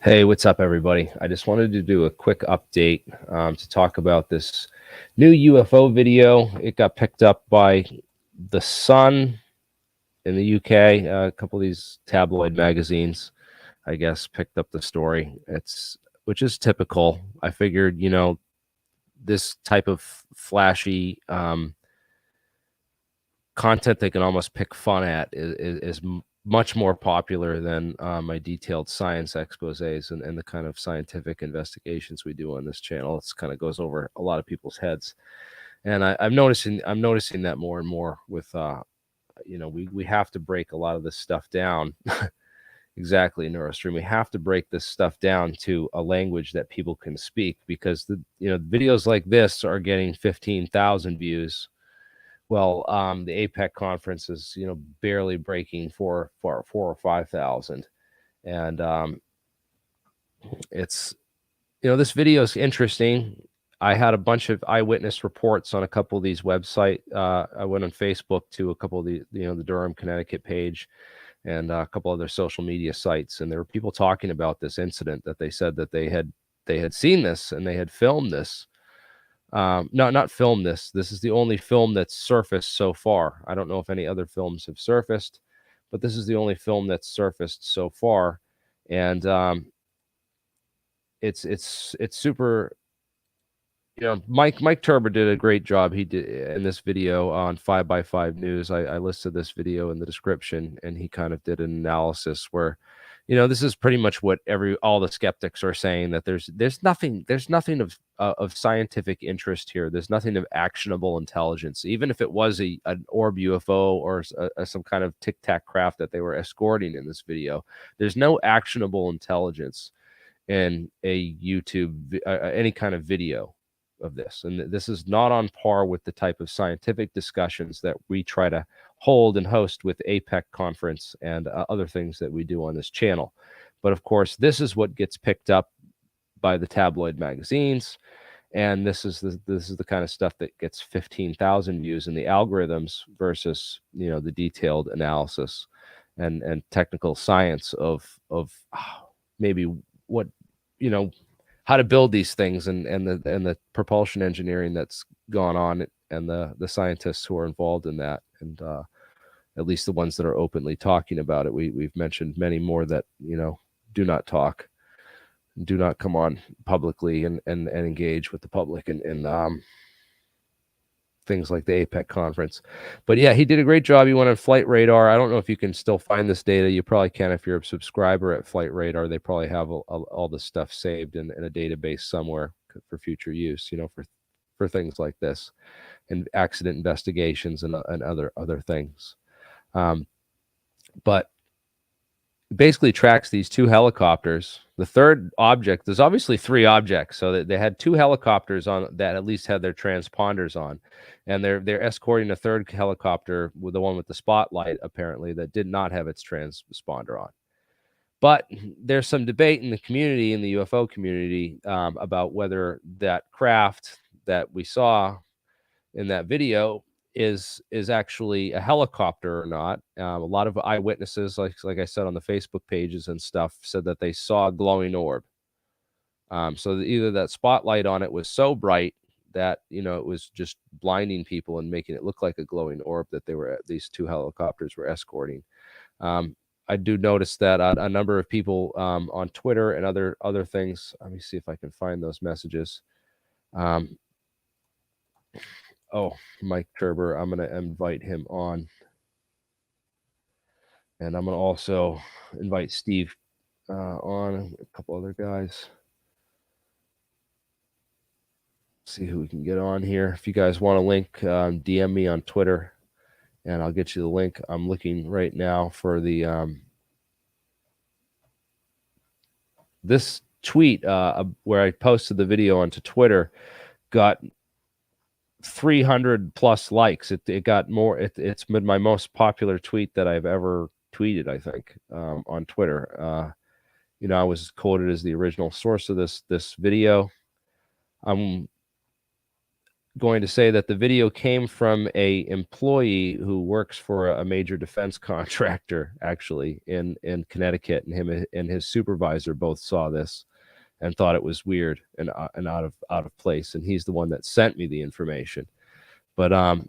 Hey, what's up, everybody? I just wanted to do a quick update to talk about this new UFO video. It got picked up by The Sun in the UK. A couple of these tabloid magazines, I guess, picked up the story. Which is typical. I figured, this type of flashy content they can almost pick fun at is much more popular than my detailed science exposés and the kind of scientific investigations we do on this channel. It's kind of goes over a lot of people's heads, and I'm noticing that more and more with we have to break a lot of this stuff down. Exactly, Neurostream. We have to break this stuff down to a language that people can speak, because the videos like this are getting 15,000 views. Well, the APEC conference is, barely breaking for 4 or 5,000, and it's, this video is interesting. I had a bunch of eyewitness reports on a couple of these websites. I went on Facebook to a couple of the Durham, Connecticut page, and a couple other social media sites, and there were people talking about this incident that they said that they had seen this and they had filmed this. Not filmed this. This is the only film that's surfaced so far. I don't know if any other films have surfaced, but this is the only film that's surfaced so far, and it's super. Mike Turber did a great job. He did in this video on 5x5 News. I listed this video in the description, and he kind of did an analysis where, this is pretty much what all the skeptics are saying, that there's nothing of scientific interest here. There's nothing of actionable intelligence. Even if it was an orb UFO or some kind of tic tac craft that they were escorting in this video, there's no actionable intelligence in a YouTube any kind of video of this, and this is not on par with the type of scientific discussions that we try to hold and host with APEC conference and other things that we do on this channel. But of course, this is what gets picked up by the tabloid magazines, and this is the kind of stuff that gets 15,000 views in the algorithms versus the detailed analysis and technical science of maybe what how to build these things, and the propulsion engineering that's gone on, and the scientists who are involved in that, and at least the ones that are openly talking about it. We've mentioned many more that do not talk, do not come on publicly and engage with the public and things like the APEC conference. But yeah, he did a great job. He went on Flight Radar. I don't know if you can still find this data. You probably can if you're a subscriber at Flight Radar. They probably have all the stuff saved in a database somewhere for future use, for things like this and accident investigations and other things. But basically tracks these two helicopters. The third object, there's obviously three objects, so that they had two helicopters on that at least had their transponders on, and they're escorting a third helicopter, with the one with the spotlight apparently, that did not have its transponder on. But there's some debate in the community, in the UFO community, about whether that craft that we saw in that video is actually a helicopter or not. A lot of eyewitnesses, like I said on the Facebook pages and stuff, said that they saw a glowing orb. So either that spotlight on it was so bright that it was just blinding people and making it look like a glowing orb that these two helicopters were escorting. I do notice that a number of people on Twitter and other things. Let me see if I can find those messages. Oh, Mike Turber, I'm going to invite him on. And I'm going to also invite Steve on, a couple other guys. See who we can get on here. If you guys want a link, DM me on Twitter, and I'll get you the link. I'm looking right now for the this tweet where I posted the video onto Twitter, got 300 plus likes. It got more. It's been my most popular tweet that I've ever tweeted, I think, on Twitter. I was quoted as the original source of this video. I'm going to say that the video came from a employee who works for a major defense contractor, actually in Connecticut, and him and his supervisor both saw this and thought it was weird and out of place, and he's the one that sent me the information. But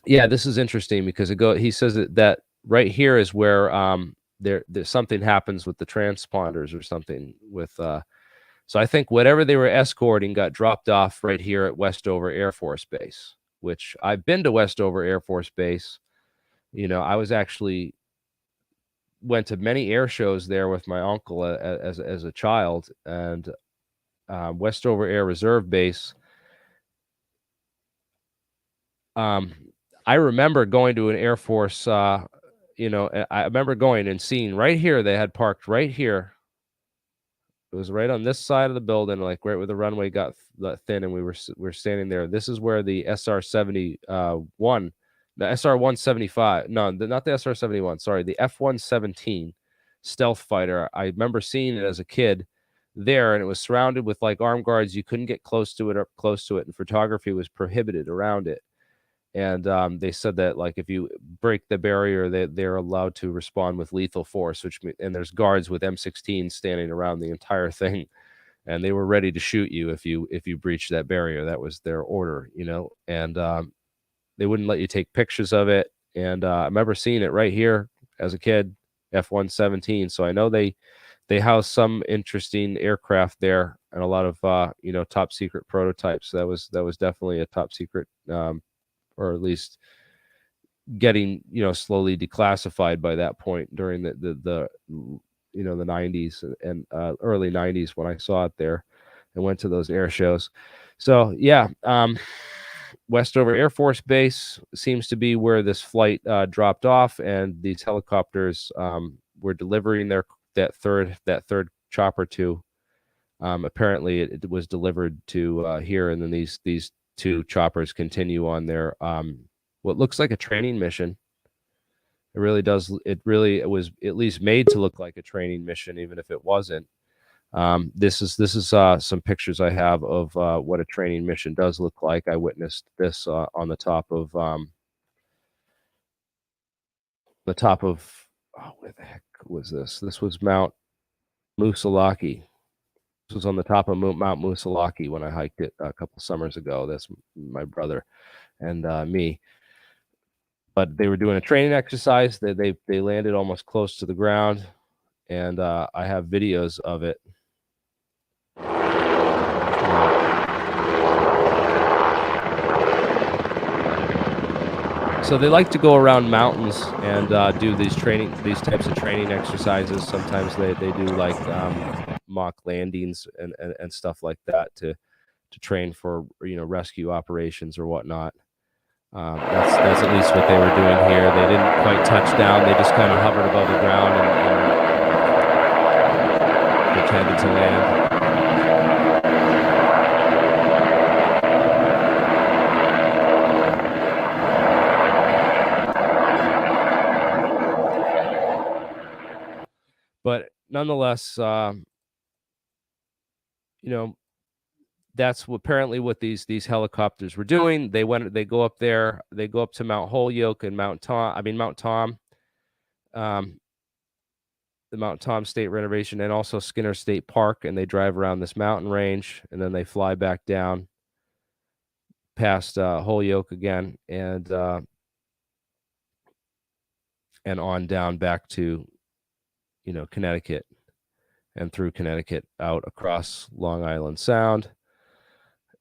yeah, this is interesting because he says that right here is where there's something happens with the transponders or something with so I think whatever they were escorting got dropped off right here at Westover Air Force Base, which I've been to Westover Air Force Base. You know, I was actually went to many air shows there with my uncle as a child, and Westover Air Reserve Base. I remember going to an Air Force, you know, I remember going and seeing right here, they had parked right here. It was right on this side of the building, like right where the runway got thin, and we were standing there. This is where the SR-71, the SR-175, no, not the SR-71, sorry, the F-117 stealth fighter. I remember seeing it as a kid there, and it was surrounded with like armed guards. You couldn't get close to it, and photography was prohibited around it. And they said that like if you break the barrier, they're allowed to respond with lethal force, and there's guards with M16 standing around the entire thing, and they were ready to shoot you if you breached that barrier. That was their order, you know. And they wouldn't let you take pictures of it. And I remember seeing it right here as a kid, F-117. So I know they house some interesting aircraft there, and a lot of you know, top secret prototypes. That was definitely a top secret. Or at least getting, you know, slowly declassified by that point during the you know, the 90s and early 90s when I saw it there and went to those air shows. So yeah, Westover Air Force Base seems to be where this flight dropped off, and these helicopters were delivering that third chopper to. Apparently, it was delivered to here, and then these two choppers continue on their what looks like a training mission. It really does. It was at least made to look like a training mission, even if it wasn't. This is some pictures I have of what a training mission does look like. I witnessed this on the top of oh, where the heck was this? This was Mount Musalaki. This was on the top of Mount Musalaki when I hiked it a couple summers ago. That's my brother and me. But they were doing a training exercise. They landed almost close to the ground, and I have videos of it. So they like to go around mountains and do these types of training exercises. Sometimes they do like mock landings and stuff like that to train for, you know, rescue operations or whatnot. That's at least what they were doing here. They didn't quite touch down. They just kind of hovered above the ground and pretended to land. But nonetheless, you know, that's apparently what these helicopters were doing. They go up there, they go up to Mount Holyoke and Mount Tom, the Mount Tom State Reservation, and also Skinner State Park, and they drive around this mountain range, and then they fly back down past Holyoke again, and on down back to, you know, Connecticut, and through Connecticut out across Long Island Sound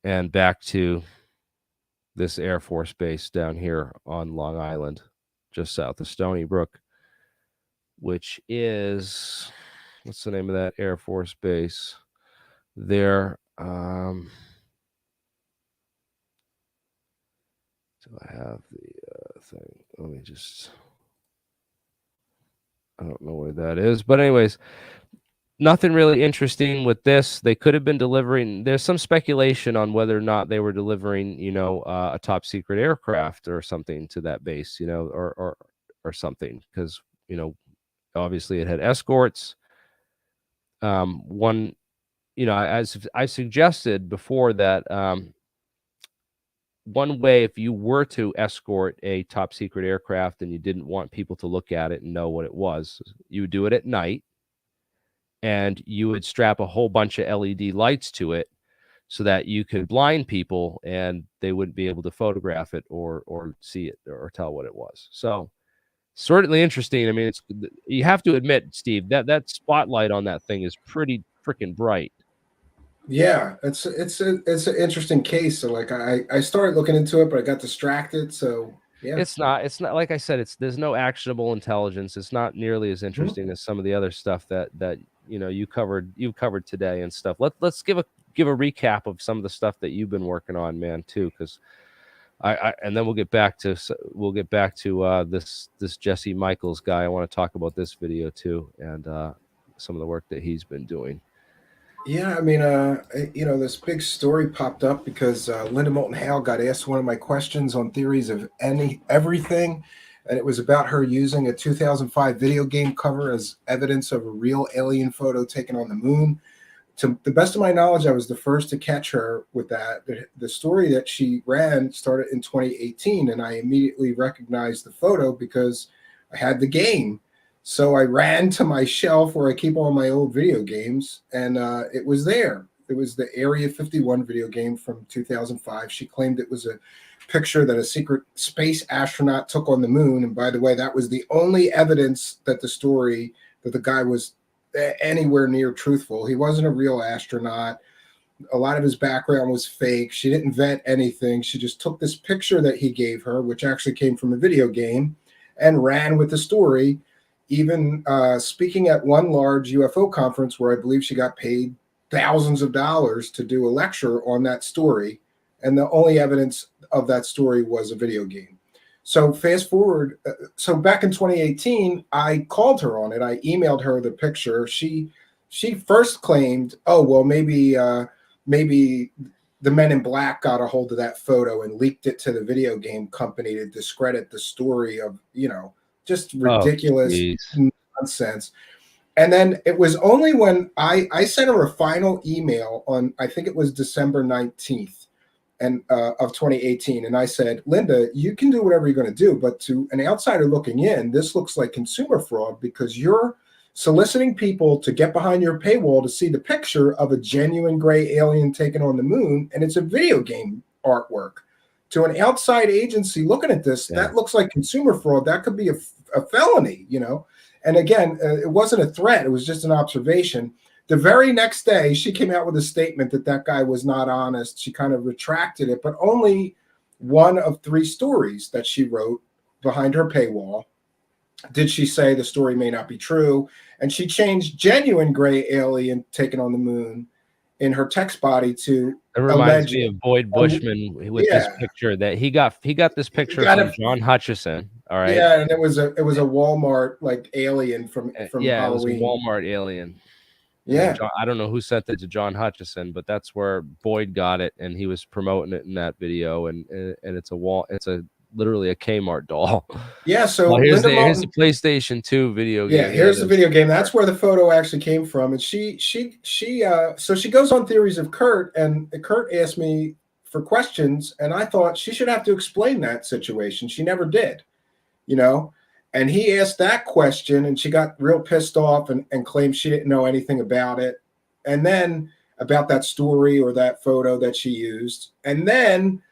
and back to this Air Force base down here on Long Island, just south of Stony Brook, which is, what's the name of that Air Force base there? Do I have the thing? Let me just, I don't know where that is, but anyways, nothing really interesting with this. They could have been delivering. There's some speculation on whether or not they were delivering, you know, a top secret aircraft or something to that base, you know, or something, because, you know, obviously it had escorts. One, you know, as I suggested before that one way, if you were to escort a top secret aircraft and you didn't want people to look at it and know what it was, you would do it at night, and you would strap a whole bunch of LED lights to it so that you could blind people and they wouldn't be able to photograph it or see it or tell what it was. So certainly interesting. I mean, it's, you have to admit, Steve, that spotlight on that thing is pretty freaking bright. Yeah, it's an interesting case. So like I started looking into it, but I got distracted. So yeah, It's not like I said, there's no actionable intelligence. It's not nearly as interesting as some of the other stuff that you covered today and stuff. Let's give a recap of some of the stuff that you've been working on, man, too, because I and then we'll get back to this Jesse Michels guy. I want to talk about this video too, and some of the work that he's been doing. yeah. I mean, this big story popped up because Linda Moulton Howe got asked one of my questions on theories of everything, and it was about her using a 2005 video game cover as evidence of a real alien photo taken on the moon. To the best of my knowledge, I was the first to catch her with that. The story that she ran started in 2018, and I immediately recognized the photo because I had the game. So I ran to my shelf where I keep all my old video games, and it was there. It was the Area 51 video game from 2005. She claimed it was a picture that a secret space astronaut took on the moon. And by the way, that was the only evidence that the guy was anywhere near truthful. He wasn't a real astronaut. A lot of his background was fake. She didn't vet anything. She just took this picture that he gave her, which actually came from a video game, and ran with the story, even speaking at one large UFO conference where I believe she got paid thousands of dollars to do a lecture on that story. And the only evidence of that story was a video game. So fast forward, so back in 2018, I called her on it. I emailed her the picture. She first claimed, oh, well, maybe the Men in Black got a hold of that photo and leaked it to the video game company to discredit the story of, just ridiculous nonsense. And then it was only when I sent her a final email on, I think it was December 19th. Of 2018. And I said, Linda, you can do whatever you're going to do, but to an outsider looking in, this looks like consumer fraud because you're soliciting people to get behind your paywall to see the picture of a genuine gray alien taken on the moon, and it's a video game artwork. To an outside agency looking at this, that looks like consumer fraud. That could be a felony, And again, it wasn't a threat. It was just an observation. The very next day, she came out with a statement that guy was not honest. She kind of retracted it, but only one of 3 stories that she wrote behind her paywall did she say the story may not be true. And she changed genuine gray alien taken on the moon in her text body to it reminds me of Boyd Bushman with this picture that he got this picture from John Hutchison. All right. Yeah, and it was a Walmart like alien from Halloween. It was a Walmart alien. Yeah, I don't know who sent it to John Hutchison, but that's where Boyd got it, and he was promoting it in that video. And it's literally a Kmart doll. Yeah, so here's the PlayStation 2 video game. Yeah, here's the video game. That's where the photo actually came from. And she goes on theories of Kurt, and Kurt asked me for questions, and I thought she should have to explain that situation. She never did, And he asked that question, and she got real pissed off and claimed she didn't know anything about it. And then about that story or that photo that she used. And then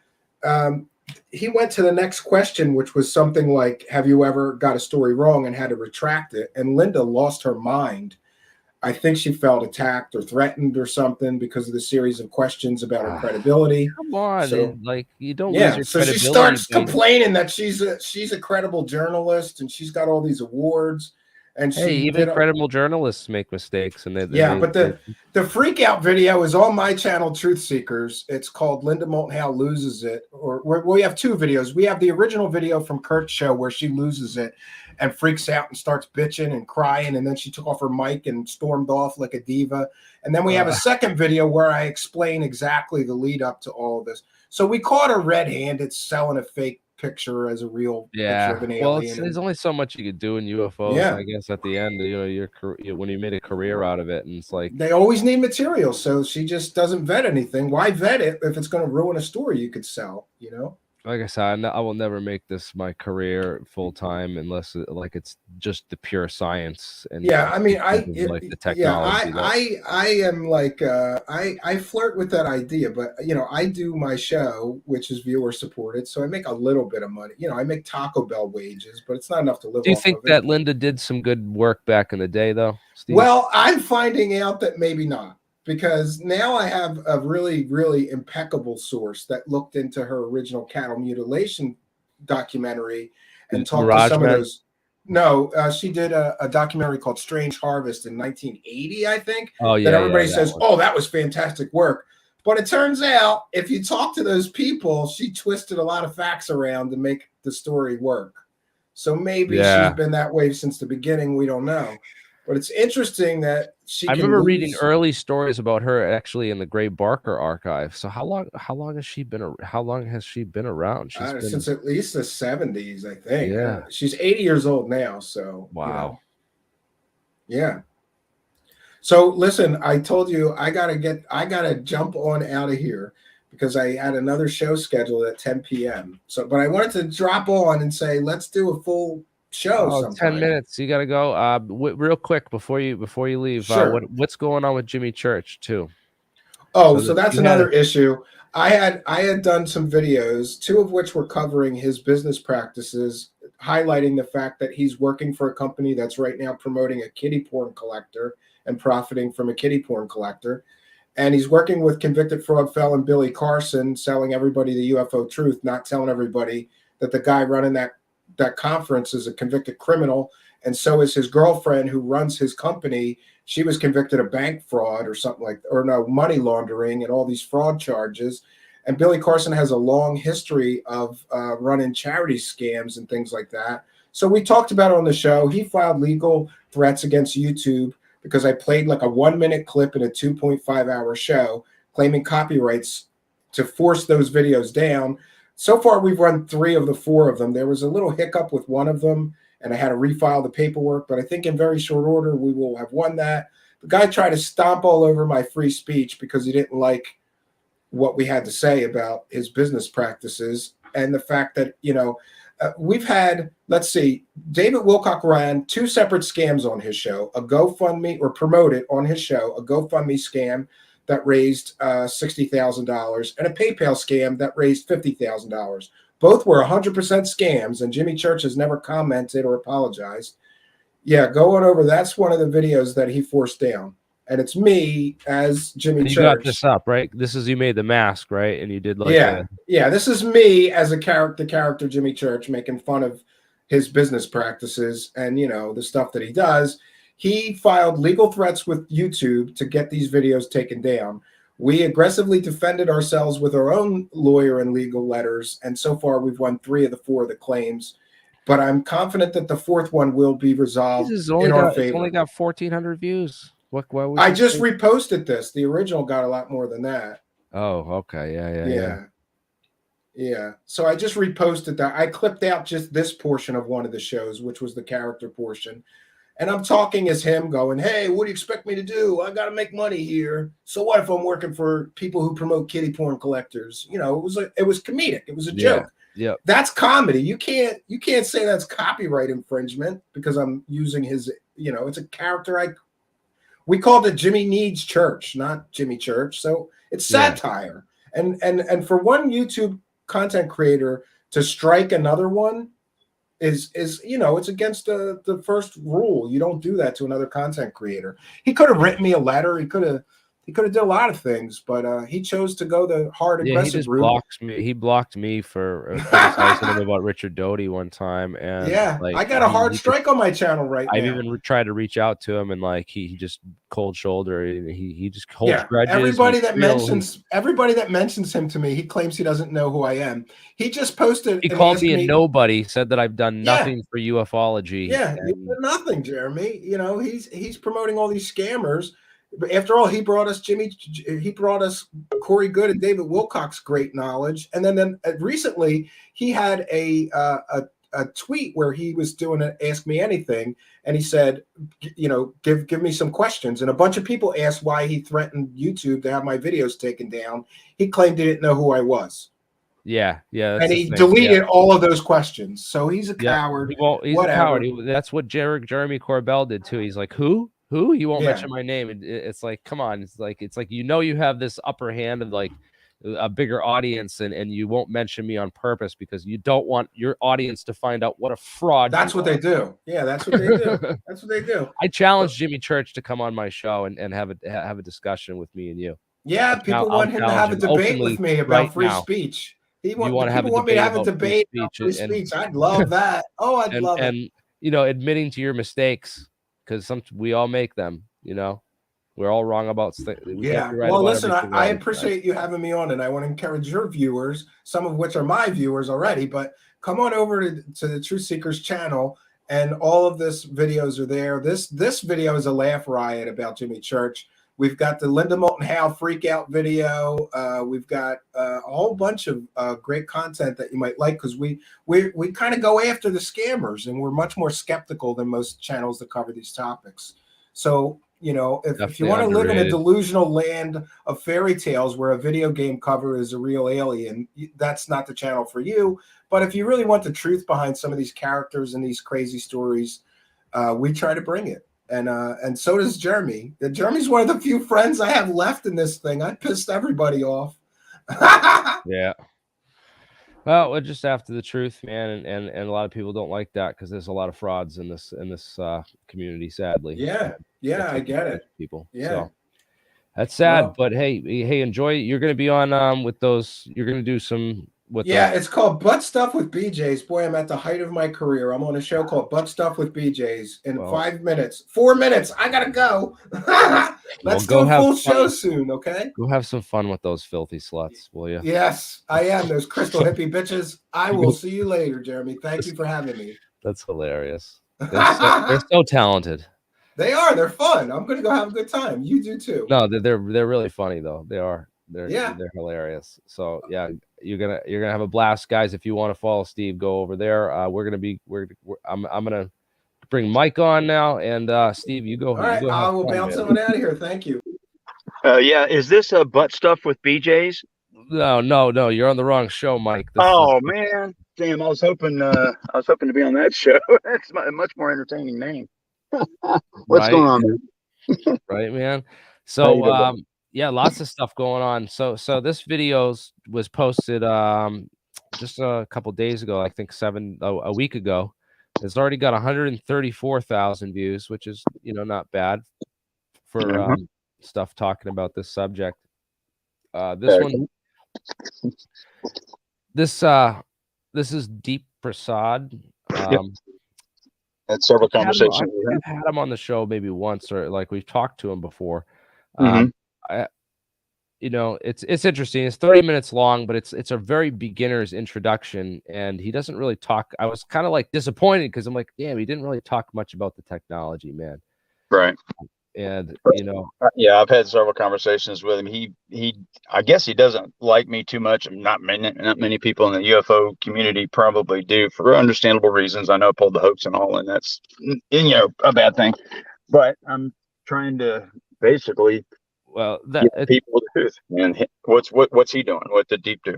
he went to the next question, which was something like, have you ever got a story wrong and had to retract it? And Linda lost her mind. I think she felt attacked or threatened or something because of the series of questions about her credibility. Come on, so, you don't lose your credibility. So she starts complaining that she's a credible journalist and she's got all these awards. And even credible journalists make mistakes, and but the freak out video is on my channel, Truth Seekers. It's called Linda Moulton Howe Loses It, we have 2 videos. We have the original video from Kurt's show where she loses it and freaks out and starts bitching and crying, and then she took off her mic and stormed off like a diva. And then we have a second video where I explain exactly the lead up to all of this. So we caught her red-handed selling a fake picture as a real picture of Yeah. an Well, alien. there's And only so much you could do in UFOs, yeah, I guess. At the end, when you made a career out of it, and it's like, they always need material, so she just doesn't vet anything. Why vet it if it's going to ruin a story you could sell? You know. like I said, I will never make this my career full time unless like it's just the pure science and Yeah, I mean, because of like the yeah, technology that. I am like, I flirt with that idea, but you know, I do my show, which is viewer supported, so I make a little bit of money. You know, I make Taco Bell wages, but it's not enough to live Do you off think of. And that Linda did some good work back in the day, though, Steve? well, I'm finding out that maybe not, because now I have a really, really impeccable source that looked into her original cattle mutilation documentary and talked to Mirage some of Man. those. No, she did a documentary called Strange Harvest in 1980, I think, Oh that yeah, yeah, everybody that says, one. oh, that was fantastic work. But it turns out, if you talk to those people, she twisted a lot of facts around to make the story work. So maybe she's Yeah, been that way since the beginning. We don't know. But it's interesting that she I can remember reading lose. early stories about her actually in the Gray Barker archive. So how long has she been? How long has she been around? She's been. Since at least the 70s, I think. Yeah. She's 80 years old now. So, you know, Wow. yeah. So listen, I told you I gotta jump on out of here because I had another show scheduled at 10 p.m. So, but I wanted to drop on and say, let's do a full show Oh, 10 sometime. minutes. You gotta go. Real quick before you leave. Sure. What's going on with Jimmy Church too? Oh, So so that that's you had. another issue. I had done some videos, two of which were covering his business practices, highlighting the fact that he's working for a company that's right now promoting a kiddie porn collector and profiting from a kiddie porn collector. And he's working with convicted fraud felon Billy Carson, selling everybody the UFO truth, not telling everybody that the guy running that conference is a convicted criminal, and so is his girlfriend who runs his company. She was convicted of bank fraud or something like, or no, money laundering and all these fraud charges. And Billy Carson has a long history of running charity scams and things like that. So we talked about it on the show. He filed legal threats against YouTube because I played like a 1 minute clip in a 2.5 hour show, claiming copyrights to force those videos down. So far, we've run 3 of the 4 of them. There was a little hiccup with one of them, and I had to refile the paperwork, but I think in very short order, we will have won that. The guy tried to stomp all over my free speech because he didn't like what we had to say about his business practices and the fact that, you know, we've had, let's see, David Wilcock ran 2 separate scams on his show, a GoFundMe, or promoted on his show, a GoFundMe scam that raised $60,000 and a PayPal scam that raised $50,000. Both were 100% scams, and Jimmy Church has never commented or apologized. Yeah, go on over. That's one of the videos that he forced down. And it's me as Jimmy And you got this Church. up, right? This is you made the mask, right? And you did like Yeah, a. yeah. This is me as the character Jimmy Church, making fun of his business practices and, you know, the stuff that he does. He filed legal threats with YouTube to get these videos taken down. We aggressively defended ourselves with our own lawyer and legal letters, and so far we've won 3 of the 4 of the claims. But I'm confident that the 4th one will be resolved in our It's only favor. got 1,400 views. Why would I you just say? reposted this. The original got a lot more than that. Oh, okay. Yeah. Yeah. Yeah. So I just reposted that. I clipped out just this portion of one of the shows, which was the character portion. And I'm talking as him going, hey, what do you expect me to do? I got to make money here. So what if I'm working for people who promote kitty porn collectors? You know, it was comedic. It was a Yeah. joke. Yep. That's comedy. You can't say that's copyright infringement because I'm using his, you know, it's a character. We called it Jimmy Needs Church, not Jimmy Church. So it's Yeah. satire. And for one YouTube content creator to strike another one is you know, it's against the first rule. You don't do that to another content creator. He could have written me a letter. He could have did a lot of things, but he chose to go the hard Yeah, he aggressive just route. blocks me. He blocked me for criticizing him about Richard Doty one time, and Yeah, like I got a hard he just. strike on my channel right I've now. even tried to reach out to him, and like he just cold shoulder. He just holds Yeah, grudges, and he's real. everybody that mentions him to me, he claims he doesn't know who I am. He just posted He and called asked me a me, nobody. Said that I've done yeah, nothing for ufology, yeah, you and did nothing, Jeremy. You know, he's promoting all these scammers. After all, he brought us he brought us Corey Good and David Wilcock's great knowledge. And then recently he had a tweet where he was doing an Ask Me Anything, and he said, give me some questions. And a bunch of people asked why he threatened YouTube to have my videos taken down. He claimed he didn't know who I was. Yeah, and he deleted all of those questions. So he's a coward. He's a coward. That's what Jeremy Corbell did too. He's like, who? You won't mention my name. It's like, come on. It's like you have this upper hand and like a bigger audience, and you won't mention me on purpose because you don't want your audience to find out what a fraud. That's what they do. Yeah, that's what they do. That's what they do. I challenged Jimmy Church to come on my show and have a discussion with me and you. Yeah, people want him to have a debate with me about free speech. People want me to have a debate about free speech. I'd love that. Oh, I'd love it. And admitting to your mistakes, because we all make them. We're all wrong about things. Yeah. Well, listen, I appreciate you having me on, and I want to encourage your viewers, some of which are my viewers already, but come on over to the Truth Seekers channel, and all of this videos are there. This video is a laugh riot about Jimmy Church. We've got the Linda Moulton Howe freak out video. We've got a whole bunch of great content that you might like, because we kind of go after the scammers, and we're much more skeptical than most channels that cover these topics. So, if you want to live in a delusional land of fairy tales where a video game cover is a real alien, that's not the channel for you. But if you really want the truth behind some of these characters and these crazy stories, we try to bring it. And so does Jeremy. Jeremy's one of the few friends I have left in this thing. I pissed everybody off. Yeah. Well, we're just after the truth, man, and a lot of people don't like that because there's a lot of frauds in this community, sadly. Yeah, I get it. People. Yeah. So that's sad, but hey, enjoy. You're going to be on with those. You're going to do some. It's called Butt Stuff with BJ's. Boy, I'm at the height of my career. I'm on a show called Butt Stuff with BJ's in 5 minutes. 4 minutes. I gotta go. Let's do a full show soon, okay? Go have some fun with those filthy sluts, will you? Yes, I am. Those crystal hippie bitches. I will see you later, Jeremy. Thank you for having me. That's hilarious. They're so talented. They are. They're fun. I'm gonna go have a good time. You do too. No, they're really funny though. They are. They're hilarious. So yeah, you're gonna have a blast, guys. If you want to follow Steve, go over there. I'm gonna bring Mike on now, and Steve, you go. All right, I will bounce someone out of here. Thank you. Yeah, is this a Butt Stuff with BJ's? No, you're on the wrong show, Mike. Man, damn! I was hoping to be on that show. That's a much more entertaining name. What's going on, man? Right, man. So yeah, lots of stuff going on. So this video was posted just a couple days ago, I think a week ago. It's already got 134,000 views, which is not bad for stuff talking about this subject. This is Deep Prasad. Had several conversations. I've had him on the show maybe once, or like we've talked to him before. It's interesting. It's 30 minutes long, but it's a very beginner's introduction, and he doesn't really talk. I was kind of like disappointed because I'm like, damn, he didn't really talk much about the technology, man. Right. And yeah, I've had several conversations with him. He I guess he doesn't like me too much. Not many people in the UFO community probably do, for understandable reasons. I know I pulled the hoax and all, and that's a bad thing. But I'm trying to basically give people the truth. And what's he doing? What the Deep do?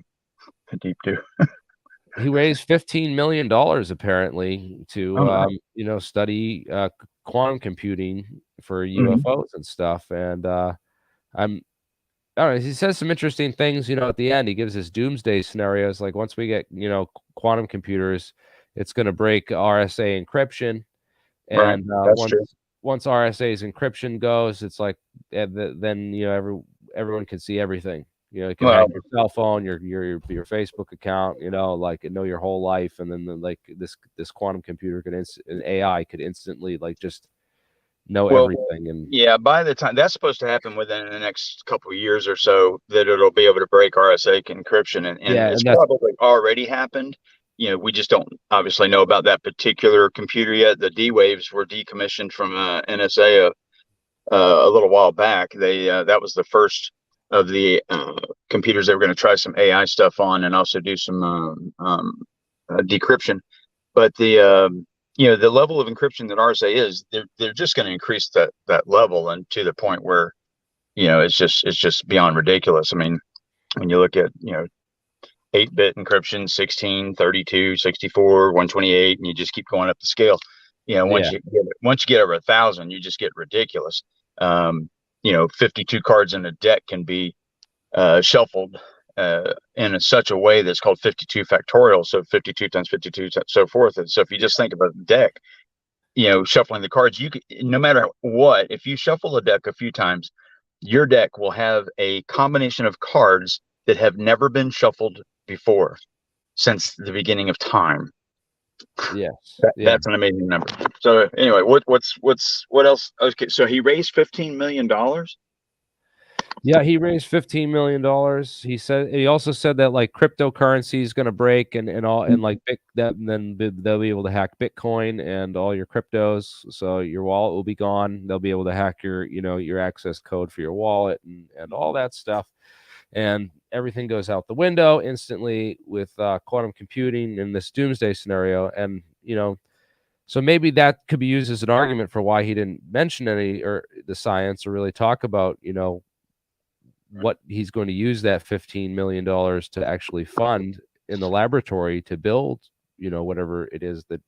The Deep do. He raised $15 million apparently to study quantum computing for UFOs and stuff. And I don't know, he says some interesting things, at the end. He gives his doomsday scenarios, like once we get, quantum computers, it's going to break RSA encryption. And once RSA's encryption goes, it's like then everyone can see everything. You can hack your cell phone, your Facebook account, like know your whole life, and then like this quantum computer an AI could instantly like just know everything. And by the time that's supposed to happen within the next couple of years or so, that it'll be able to break RSA encryption, and it's probably already happened. We just don't obviously know about that particular computer yet. The D waves were decommissioned from NSA a little while back. They that was the first of the computers they were going to try some AI stuff on, and also do some decryption. But the level of encryption that RSA is, they're just going to increase that level, and to the point where it's just beyond ridiculous. I mean, when you look at 8-bit encryption, 16, 32, 64, 128, and you just keep going up the scale. Once you get over 1,000, you just get ridiculous. 52 cards in a deck can be shuffled in such a way that's called 52 factorial. So 52 times 52, so forth. And so if you just think about the deck, shuffling the cards, you could, no matter what, if you shuffle a deck a few times, your deck will have a combination of cards that have never been shuffled before since the beginning of time. Yes. That's an amazing number. So anyway, what else? Okay, so he raised $15 million. Yeah, he raised $15 million. He also said that like cryptocurrency is going to break and all, and like and then they'll be able to hack Bitcoin and all your cryptos. So your wallet will be gone. They'll be able to hack your access code for your wallet and all that stuff. And everything goes out the window instantly with quantum computing in this doomsday scenario. And so maybe that could be used as an argument for why he didn't mention any or the science or really talk about what he's going to use that $15 million to actually fund in the laboratory to build, whatever it is that,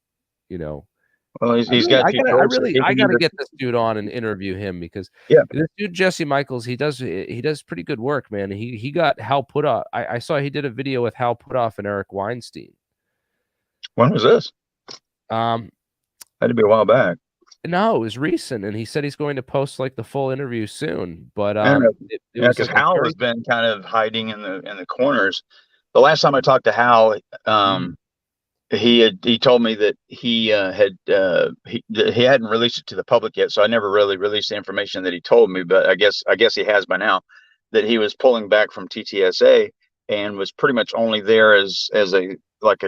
Well, he's got. I gotta get this dude on and interview him, because this dude Jesse Michels, he does pretty good work, man. He got Hal Puthoff. I saw he did a video with Hal Puthoff and Eric Weinstein. When was this? Had to be a while back. No, it was recent, and he said he's going to post like the full interview soon. But because Hal has been kind of hiding in the corners. The last time I talked to Hal, he told me that he hadn't released it to the public yet, so I never really released the information that he told me. But I guess he has by now. That he was pulling back from TTSA and was pretty much only there as a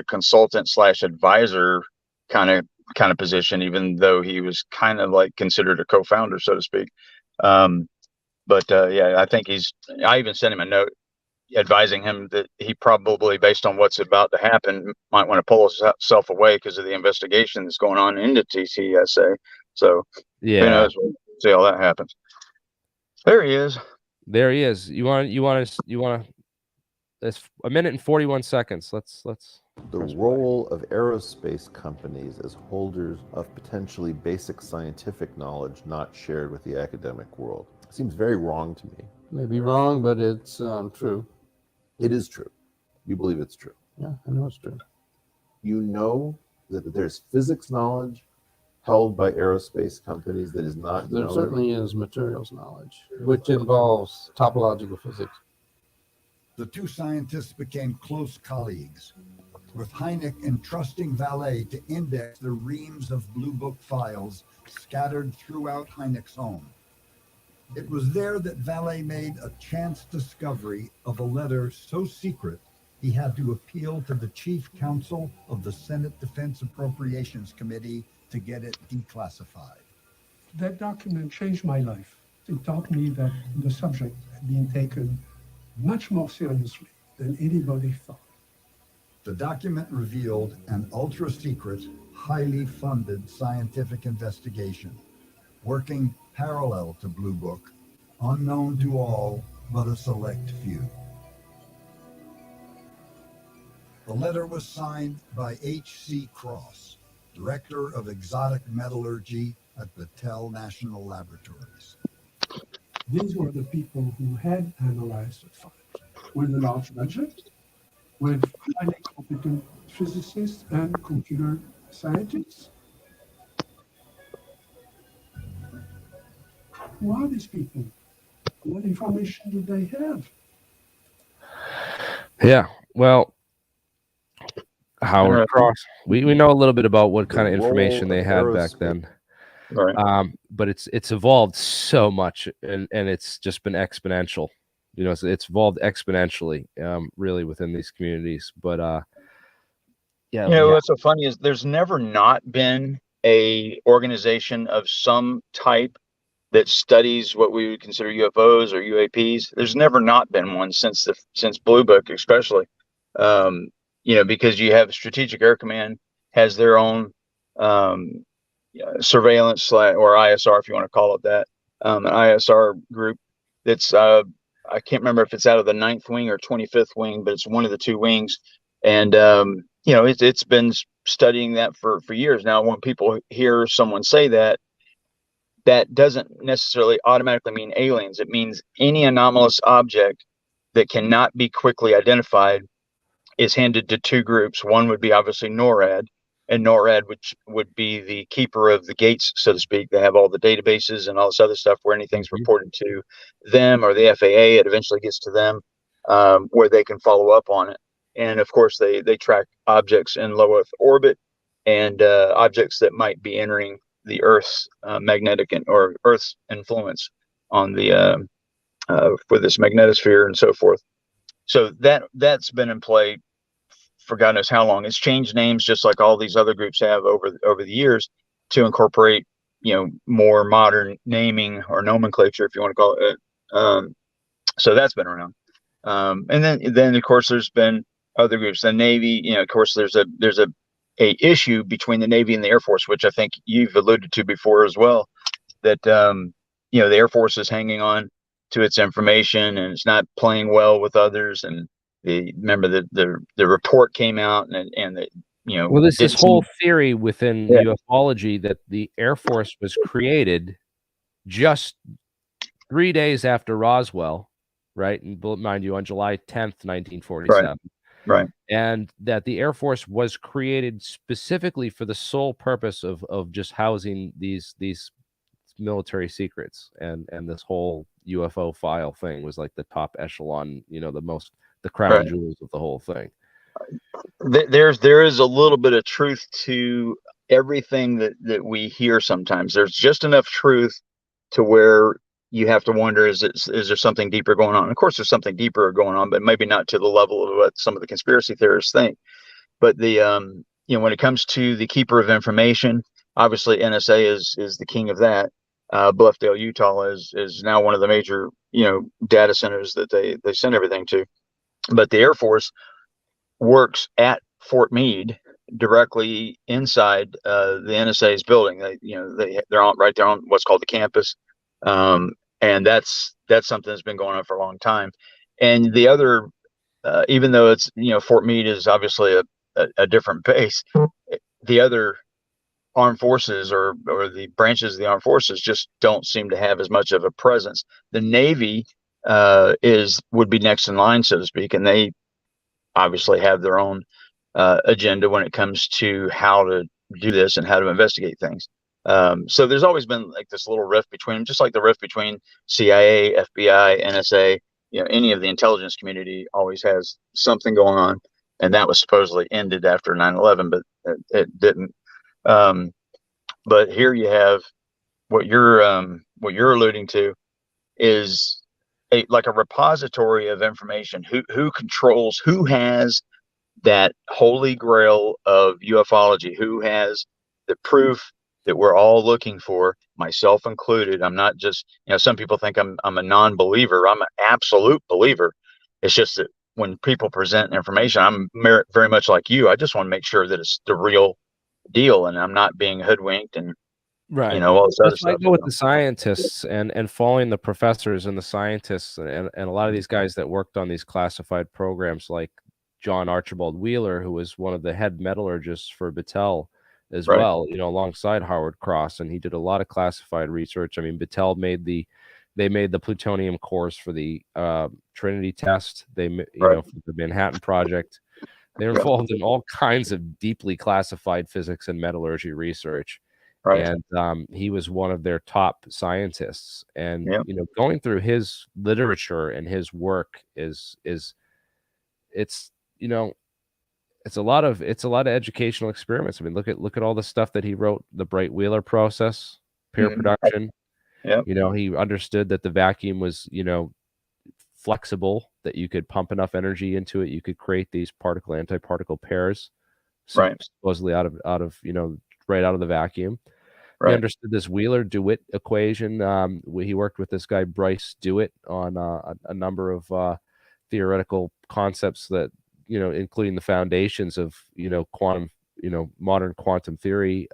consultant / advisor kind of position, even though he was kind of like considered a co-founder, so to speak. I think I even sent him a note advising him that he probably, based on what's about to happen, might want to pull himself away because of the investigation that's going on into TTSA. So who knows? We'll see how that happens. There he is. You want to that's a minute and 41 seconds. Let's the role of aerospace companies as holders of potentially basic scientific knowledge not shared with the academic world. It seems very wrong to me. May be wrong, but it's true. It is true. You believe it's true. Yeah, I know it's true. You know that there's physics knowledge held by aerospace companies that is not. There certainly is materials knowledge, which involves topological physics. The two scientists became close colleagues, with Hynek entrusting Vallée to index the reams of Blue Book files scattered throughout Hynek's home. It was there that Vallée made a chance discovery of a letter so secret he had to appeal to the chief counsel of the Senate Defense Appropriations Committee to get it declassified. That document changed my life. It taught me that the subject had been taken much more seriously than anybody thought. The document revealed an ultra-secret, highly funded scientific investigation, working parallel to Blue Book, unknown to all but a select few. The letter was signed by H.C. Cross, Director of Exotic Metallurgy at Battelle National Laboratories. These were the people who had analyzed the files with a large budget, with highly competent physicists and computer scientists. Who are these people? What information do they have? Yeah, well, Howard Cross. We know a little bit about what kind of information they had back then. Right. But it's evolved so much, and it's just been exponential. It's evolved exponentially, really, within these communities. But what's so funny is there's never not been a organization of some type that studies what we would consider UFOs or UAPs. There's never not been one since Blue Book, especially. Because you have Strategic Air Command has their own surveillance or ISR, if you want to call it that, an ISR group that's I can't remember if it's out of the 9th wing or 25th wing, but it's one of the two wings. And it's been studying that for years now. When people hear someone say that, that doesn't necessarily automatically mean aliens. It means any anomalous object that cannot be quickly identified is handed to two groups. One would be obviously NORAD, and NORAD, which would be the keeper of the gates, so to speak. They have all the databases and all this other stuff where anything's reported to them or the FAA, it eventually gets to them, where they can follow up on it. And of course, they track objects in low Earth orbit and objects that might be entering the Earth's magnetic or Earth's influence on the for this magnetosphere and so forth. So that's been in play for God knows how long. It's changed names just like all these other groups have over the years to incorporate more modern naming or nomenclature, if you want to call it. So that's been around. And then of course there's been other groups. The Navy, of course there's a issue between the Navy and the Air Force, which I think you've alluded to before as well, that the Air Force is hanging on to its information and it's not playing well with others. And remember the report came out and well, this whole theory within ufology that the Air Force was created just 3 days after Roswell, right? And mind you, on July 10th, 1947. Right. And that the Air Force was created specifically for the sole purpose of just housing these military secrets, and this whole UFO file thing was like the top echelon, the crown jewels of the whole thing. There is a little bit of truth to everything that we hear sometimes. There's just enough truth to where you have to wonder, is there something deeper going on? Of course, there's something deeper going on, but maybe not to the level of what some of the conspiracy theorists think. But when it comes to the keeper of information, obviously NSA is the king of that. Bluffdale, Utah is now one of the major data centers that they send everything to. But the Air Force works at Fort Meade, directly inside the NSA's building. They're right there on what's called the campus. And that's something that's been going on for a long time. And the other, even though it's Fort Meade is obviously a different base, the other armed forces or the branches of the armed forces just don't seem to have as much of a presence. The Navy would be next in line, so to speak, and they obviously have their own agenda when it comes to how to do this and how to investigate things. So there's always been like this little rift between them, just like the rift between CIA, FBI, NSA. Any of the intelligence community always has something going on, and that was supposedly ended after 9/11, but it didn't. But here you have what you're alluding to is like a repository of information. Who controls? Who has that holy grail of ufology? Who has the proof that we're all looking for, myself included? I'm not just, some people think I'm a non-believer. I'm an absolute believer. It's just that when people present information, I'm very much like you. I just want to make sure that it's the real deal and I'm not being hoodwinked and all this other stuff. I go with the scientists and following the professors and the scientists and a lot of these guys that worked on these classified programs, like John Archibald Wheeler, who was one of the head metallurgists for Battelle as well, alongside Howard Cross, and he did a lot of classified research. I mean, Battelle made the plutonium cores for the Trinity test. They for the Manhattan Project. They're involved in all kinds of deeply classified physics and metallurgy research. And he was one of their top scientists. And going through his literature and his work it's a lot of educational experiments. I mean, look at all the stuff that he wrote, the Bright-Wheeler process, peer production. He understood that the vacuum was, flexible, that you could pump enough energy into it, you could create these particle-antiparticle pairs, supposedly out of right out of the vacuum. He Right. understood this Wheeler-DeWitt equation. He worked with this guy Bryce Dewitt on a number of theoretical concepts that, including the foundations of, quantum, modern quantum theory.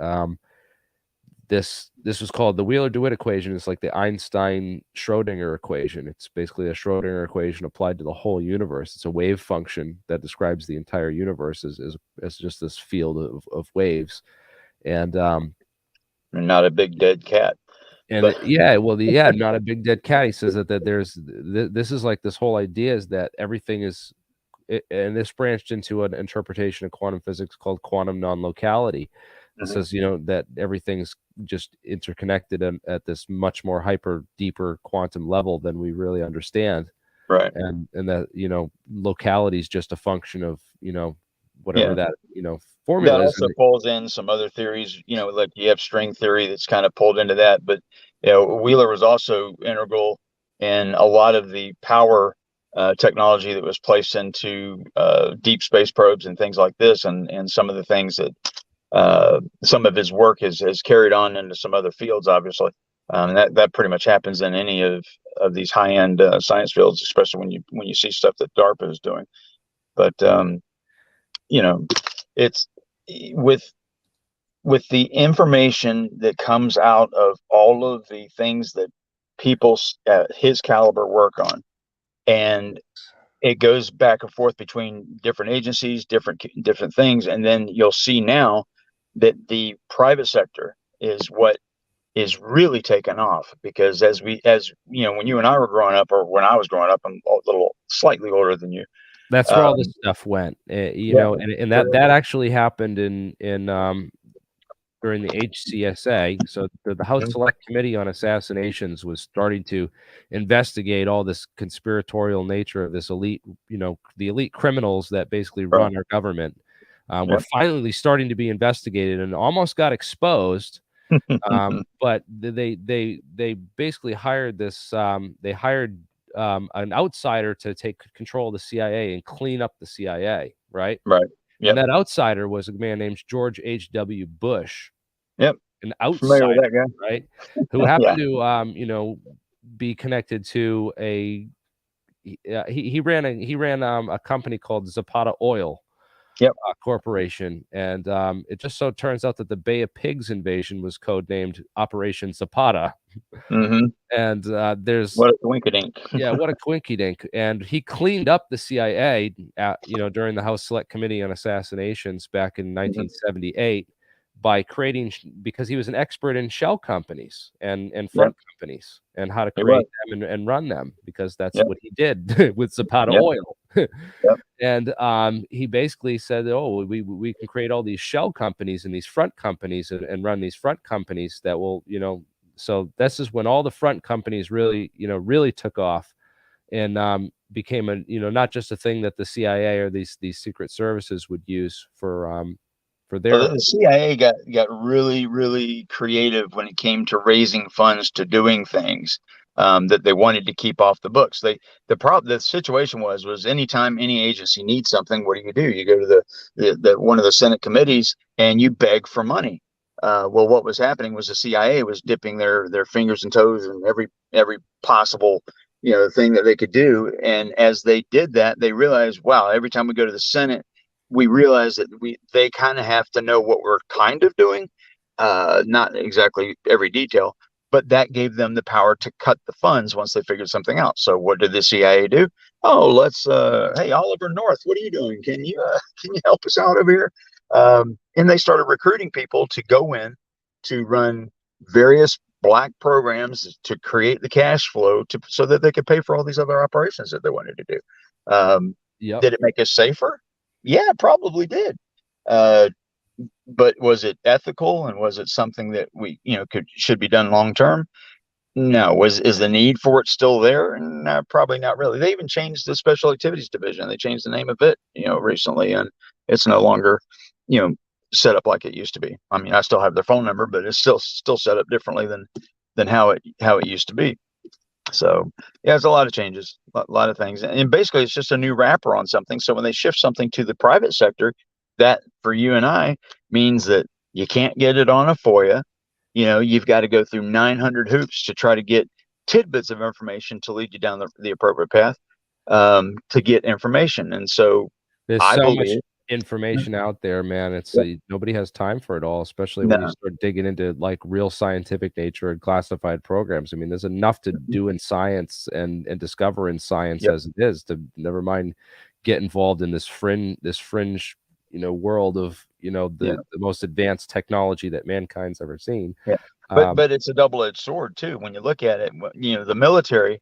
This was called the Wheeler-DeWitt equation. It's like the Einstein-Schrodinger equation. It's basically a Schrodinger equation applied to the whole universe. It's a wave function that describes the entire universe as just this field of waves. And Not a big dead cat. But not a big dead cat. He says that this is like this whole idea is that everything is, and this branched into an interpretation of quantum physics called quantum non-locality. It says, that everything's just interconnected at this much more deeper quantum level than we really understand. right. And that, locality is just a function of, whatever that, formula That is. also pulls in some other theories, like you have string theory that's kind of pulled into that. But, Wheeler was also integral in a lot of the power technology that was placed into deep space probes and things like this. And some of the things that some of his work has carried on into some other fields, obviously. That pretty much happens in any of these high-end science fields, especially when you see stuff that DARPA is doing. But, it's with the information that comes out of all of the things that people at his caliber work on, and it goes back and forth between different agencies, different things, and then you'll see now that the private sector is what is really taken off, because as when you and I were growing up, or when I was growing up, I'm a little slightly older than you. That's where all this stuff went, and that actually happened in during the HCSA. So the House Select Committee on Assassinations was starting to investigate all this conspiratorial nature of this elite, the elite criminals that basically run our government. Were finally starting to be investigated and almost got exposed. But they basically hired this. They hired an outsider to take control of the CIA and clean up the CIA, right? Right. Yep. And that outsider was a man named George H.W. Bush. Yep. An Familiar with outsider, that guy. right? Who happened to be connected to he ran a company called Zapata Oil. Corporation, and it just so turns out that the Bay of Pigs invasion was codenamed Operation Zapata. And there's what a coinkydink. What a coinkydink. And he cleaned up the CIA during the House Select Committee on Assassinations back in 1978 by because he was an expert in shell companies and front companies and how to create them and run them, because that's what he did with Zapata Oil. And he basically said, we can create all these shell companies and these front companies and run these front companies that will, so this is when all the front companies really took off and became not just a thing that the CIA or these secret services would use for their. The CIA got really, really creative when it came to raising funds to doing things that they wanted to keep off the books. The situation was anytime any agency needs something, what do? You go to the one of the Senate committees and you beg for money. Well, what was happening was the CIA was dipping their fingers and toes in every possible thing that they could do. And as they did that, they realized, wow, every time we go to the Senate, we realize that they kind of have to know what we're kind of doing, not exactly every detail, but that gave them the power to cut the funds once they figured something out. So what did the CIA do? Oh, let's hey, Oliver North, what are you doing? Can you help us out over here? And they started recruiting people to go in to run various black programs to create the cash flow so that they could pay for all these other operations that they wanted to do. Did it make us safer? Yeah, it probably did. But was it ethical, and was it something that we should be done long term? No. Is the need for it still there? No, probably not really. They even changed the Special Activities Division. They changed the name of it, recently, and it's no longer, set up like it used to be. I mean, I still have their phone number, but it's still set up differently than how it used to be. So yeah, it's a lot of changes, a lot of things, and basically it's just a new wrapper on something. So when they shift something to the private sector, that for you and I means that you can't get it on a FOIA. you've got to go through 900 hoops to try to get tidbits of information to lead you down the appropriate path, to get information. And so There's I so much believe, information out there, man. It's yeah, nobody has time for it all, especially when you no, start digging into like real scientific nature and classified programs. I mean, there's enough to do in science and discover in science yep, as it is, to never mind get involved in this fringe, world of, yeah, the most advanced technology that mankind's ever seen. yeah. Um, But it's a double-edged sword too when you look at it. The military,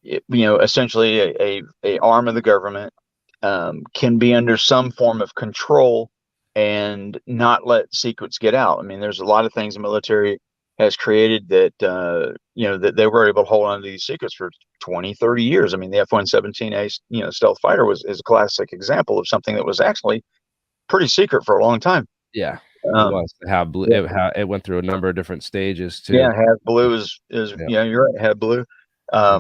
essentially a arm of the government, can be under some form of control and not let secrets get out. I mean, there's a lot of things the military has created that, that they were able to hold on to these secrets for 20, 30 years. I mean, the F-117A, stealth fighter is a classic example of something that was actually pretty secret for a long time. yeah, it Um, was have blue. yeah, It went through a number of different stages too. yeah, have blue is Yeah, you're right, have blue. yeah,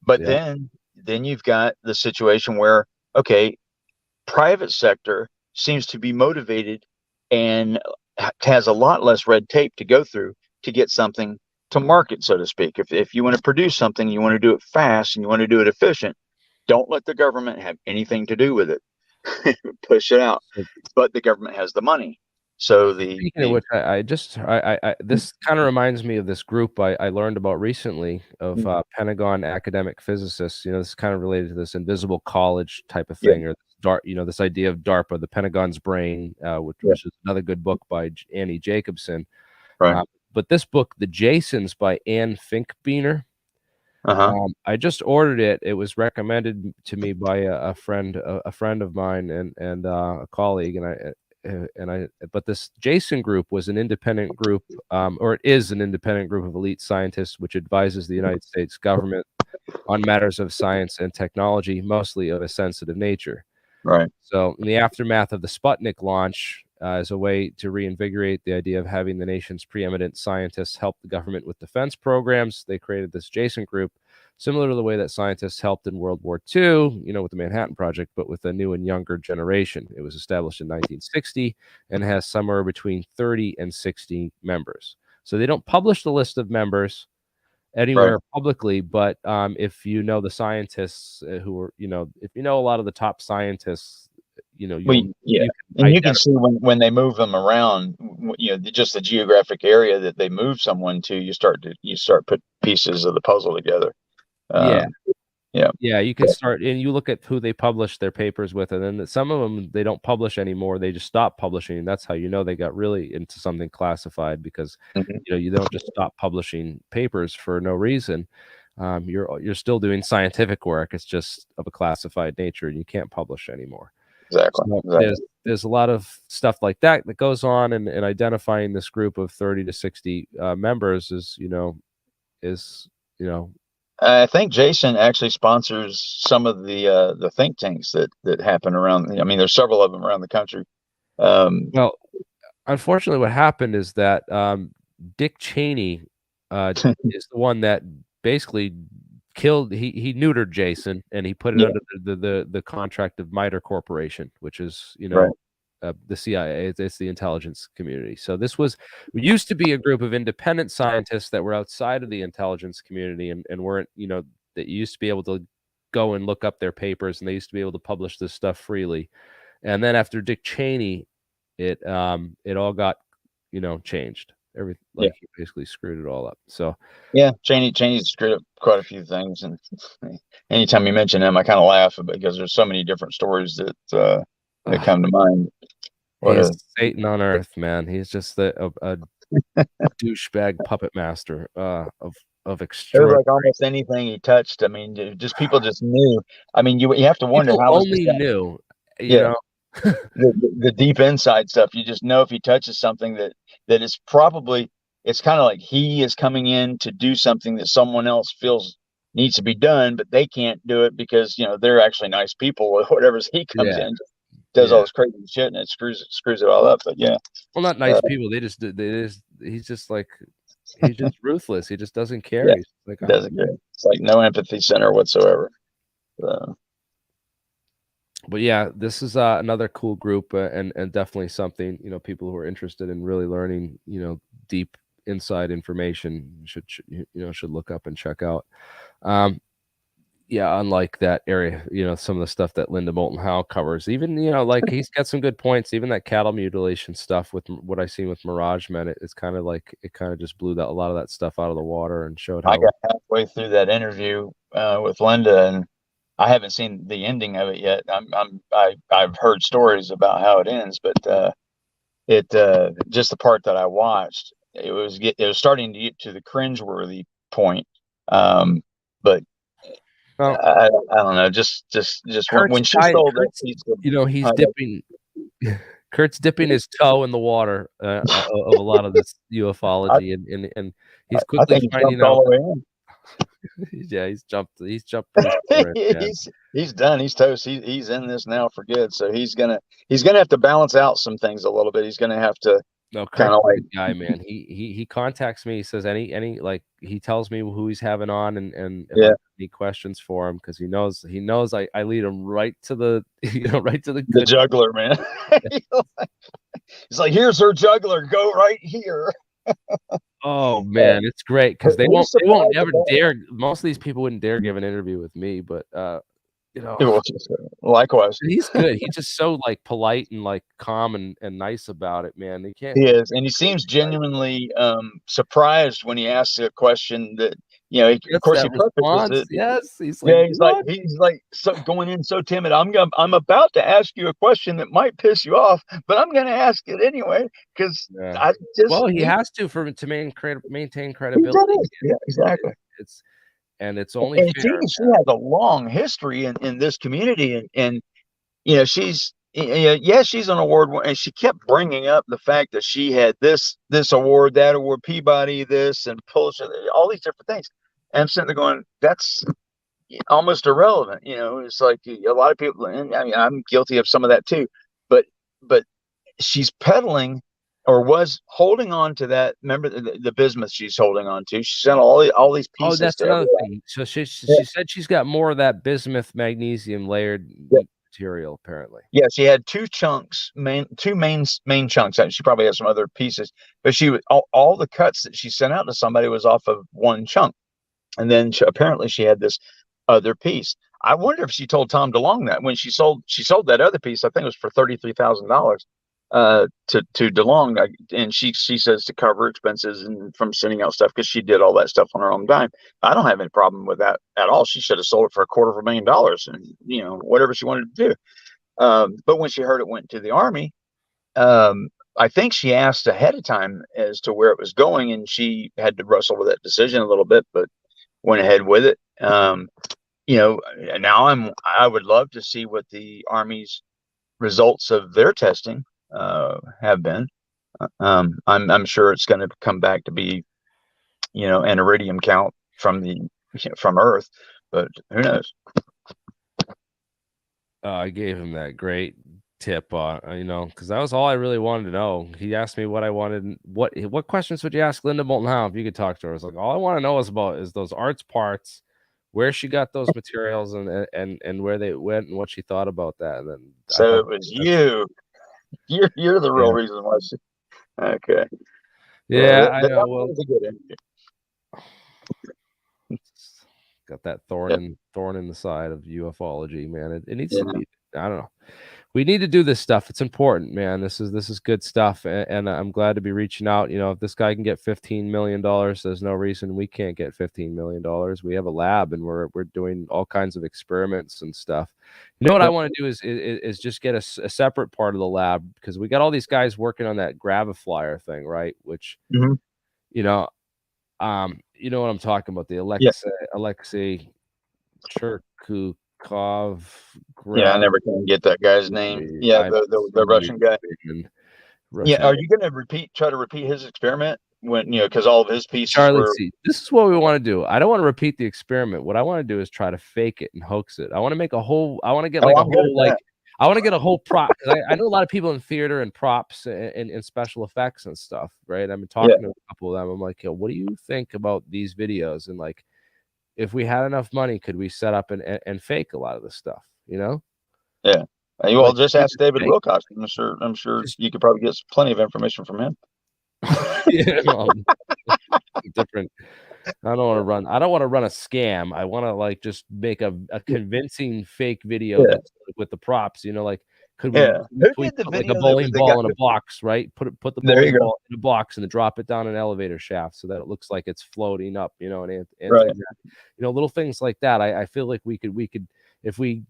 But yeah. then you've got the situation where, okay, private sector seems to be motivated and has a lot less red tape to go through to get something to market, so to speak. If you want to produce something, you want to do it fast and you want to do it efficient, don't let the government have anything to do with it. Push it out. So But the government has the money. So speaking of which, this kind of reminds me of this group I learned about recently of Pentagon academic physicists. This is kind of related to this invisible college type of yeah, thing, or this idea of DARPA, the Pentagon's brain, which yeah, is another good book by Annie Jacobson. right. But this book, The Jasons by Ann Finkbeiner, Uh-huh. I just ordered it. It was recommended to me by a friend, a friend of mine, and a colleague, but this Jason group was an independent group, or it is an independent group of elite scientists which advises the United States government on matters of science and technology, mostly of a sensitive nature. Right. So, in the aftermath of the Sputnik launch, as a way to reinvigorate the idea of having the nation's preeminent scientists help the government with defense programs, they created this Jason group, similar to the way that scientists helped in World War II, with the Manhattan Project, but with a new and younger generation. It was established in 1960 and has somewhere between 30 and 60 members. So they don't publish the list of members Right. anywhere publicly, but if you know the scientists who are, if you know a lot of the top scientists, Yeah. you can And you can identify. see when they move them around, just the geographic area that they move someone to, you start put pieces of the puzzle together. Yeah. Yeah. Yeah, you can start, and you look at who they publish their papers with, and then some of them they don't publish anymore. They just stop publishing. And that's how you know they got really into something classified, because Mhm. you don't just stop publishing papers for no reason. You're still doing scientific work. It's just of a classified nature, and you can't publish anymore. Exactly. So Exactly. there's a lot of stuff like that that goes on, and identifying this group of 30 to 60 members is you know I think Jason actually sponsors some of the think tanks that happen around. I mean, there's several of them around the country. well, unfortunately, what happened is that Dick Cheney is the one that basically killed. He neutered Jason, and he put it Yeah. under the contract of MITRE Corporation, which is Right. the CIA. It's the intelligence community. So this used to be a group of independent scientists that were outside of the intelligence community, and weren't that you used to be able to go and look up their papers, and they used to be able to publish this stuff freely. And then after Dick Cheney, it all got changed. Everything, Yeah. like, he basically screwed it all up. So Yeah. Cheney's screwed up quite a few things, and anytime you mention him, I kind of laugh because there's so many different stories that come to mind. What he's a Satan on earth, man. He's just a douchebag puppet master of It was extraordinary. like almost anything he touched. I mean, just people just knew. I mean, you have to wonder People how does this only guy? knew, you Yeah, know. the deep inside stuff. You just know if he touches something that is probably, it's kind of like he is coming in to do something that someone else feels needs to be done, but they can't do it because they're actually nice people or whatever. So he comes Yeah, in, does all yeah. this crazy shit, and it screws it all up. But yeah, Well, not uh, nice people. He's just like, he's just ruthless. He just doesn't care. yeah, He's like, doesn't care. It's like no empathy center whatsoever. but yeah, this is another cool group, and definitely something, people who are interested in really learning, deep inside information should look up and check out. Yeah, unlike that area, some of the stuff that Linda Moulton Howe covers, even, like he's got some good points, even that cattle mutilation stuff with what I seen with Mirage Men, it's kind of like, it kind of just blew a lot of that stuff out of the water and showed how. I got halfway through that interview with Linda, and I haven't seen the ending of it yet. I've heard stories about how it ends, but just the part that I watched, it was starting to get to the cringeworthy point. But well, I don't know, just when she sold it, he's dipping. Kurt's dipping his toe in the water of a lot of this ufology, and he's quickly finding out. Yeah, he's jumped pretty far in, he's done. He's toast. He's in this now for good. So he's gonna have to balance out some things a little bit. He's gonna have to. No, kind of like guy, man. He contacts me. He says any like, he tells me who he's having on, and any questions for him, because he knows I lead him right to the right to the juggler, man. He's like, here's her juggler. Go right here. Oh man, it's great, because they won't ever dare. Most of these people wouldn't dare give an interview with me, but likewise, he's good. He's just so like polite and like calm and nice about it, man. He is, and he seems genuinely surprised when he asks a question that, of course he prefaces it. Yes, he's like so going in so timid. I'm about to ask you a question that might piss you off, but I'm going to ask it anyway, because he has to maintain credibility. Yeah, exactly. It's only fair. She has a long history in this community, and she's she's an award winner, and she kept bringing up the fact that she had this award, that award, Peabody, this, and Pulitzer, all these different things. And I'm sitting there going, that's almost irrelevant. It's like a lot of people, and I mean, I'm guilty of some of that too, but she's peddling, or was holding on to that. Remember the bismuth she's holding on to. She sent all these pieces. Oh, that's another thing. So she said she's got more of that bismuth magnesium layered material, apparently. Yeah, she had two main chunks. She probably had some other pieces, but she was all the cuts that she sent out to somebody was off of one chunk, and then apparently she had this other piece. I wonder if she told Tom DeLonge that when she sold that other piece. I think it was for $33,000 to DeLonge, and she says to cover expenses and from sending out stuff, because she did all that stuff on her own dime. I don't have any problem with that at all. She should have sold it for $250,000 and whatever she wanted to do. But when she heard it went to the Army, I think she asked ahead of time as to where it was going, and she had to wrestle with that decision a little bit, but went ahead with it. Now I would love to see what the Army's results of their testing have been. I'm sure it's going to come back to be, an iridium count from Earth, but who knows? I gave him that great tip, because that was all I really wanted to know. He asked me what I wanted. What questions would you ask Linda Moulton Howe if you could talk to her? I was like, all I want to know is those arts parts, where she got those materials, and where they went, and what she thought about that. And then so it was you. You're the real reason why she. Okay. Yeah, well, I know. Well, was a good interview. Got that thorn in the side of ufology, man. It needs to be. I don't know. We need to do this stuff. It's important, man. This is good stuff, and I'm glad to be reaching out. If this guy can get $15 million, there's no reason we can't get $15 million. We have a lab, and we're doing all kinds of experiments and stuff. What I want to do is just get a separate part of the lab, because we got all these guys working on that graviflyer thing, right? Which, you know what I'm talking about, the Alexei Cherkukov. Yeah, I never can get that guy's name. Yeah, the Russian guy. Yeah, are you going to try to repeat his experiment when because all of his pieces Charlie, were... see, this is what we want to do. I don't want to repeat the experiment. What I want to do is try to fake it and hoax it. I want to make a whole. I want to get I want to get a whole prop. I know a lot of people in theater and props and special effects and stuff, right? I've been talking to a couple of them. I'm like, what do you think about these videos? And like, if we had enough money, could we set up and fake a lot of this stuff? Yeah. Well, just ask David Wilcox. I'm sure you could probably get plenty of information from him. different. I don't want to run a scam. I want to like just make a convincing fake video Yeah. that's with the props, like could we Yeah. Who could we did the put like a video bowling that they ball got? in a box, right? Put the There you bowling go. ball in a box and drop it down an elevator shaft so that it looks like it's floating up, an Right. anti little things like that. I feel like we could if we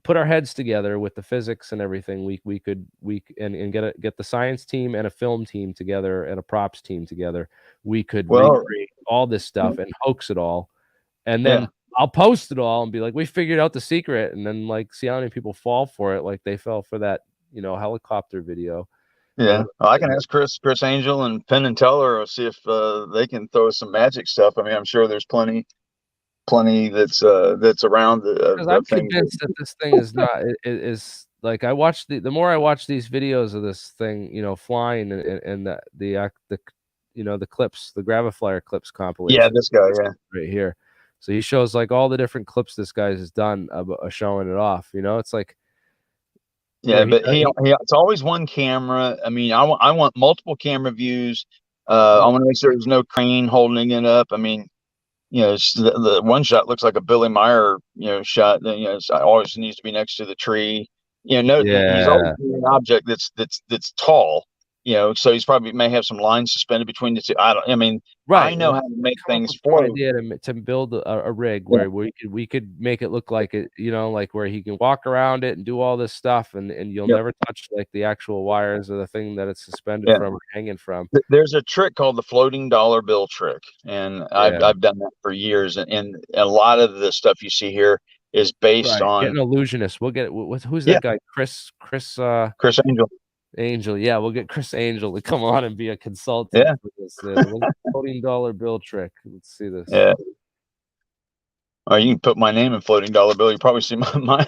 put our heads together with the physics and everything, we could get the science team and a film team together and a props team together. We could Well, recreate all this stuff and hoax it all, and yeah. then I'll post it all and be like, we figured out the secret, and then like see how many people fall for it, like they fell for that helicopter video. Yeah. Well, I can ask Chris Angel and Penn and Teller, see if they can throw some magic stuff. I mean, I'm sure there's plenty that's around Because I'm of things. convinced that this thing is not it is like I watch the more I watch these videos of this thing, flying and the clips, the Graviflyer clips compilation. Yeah, this guy, yeah. Right here. So he shows like all the different clips this guy has done showing it off. It's like Yeah, but it's always one camera. I mean, I want multiple camera views. I want to make sure there's no crane holding it up. I mean, the one shot looks like a Billy Meyer, shot. It always needs to be next to the tree. He's always doing an object that's tall. So he's probably may have some lines suspended between the two. I know how to make things flow. Idea to build a rig where we could make it look like it, like where he can walk around it and do all this stuff, and you'll never touch like the actual wires or the thing that it's suspended from or hanging from. There's a trick called the floating dollar bill trick, and I've done that for years, and a lot of the stuff you see here is based on get an illusionist. We'll get who's that guy? Chris Angel. Angel, yeah, we'll get Chris Angel to come on and be a consultant for this. Floating dollar bill trick. Let's see this. Yeah. Or you can put my name in floating dollar bill. You probably see my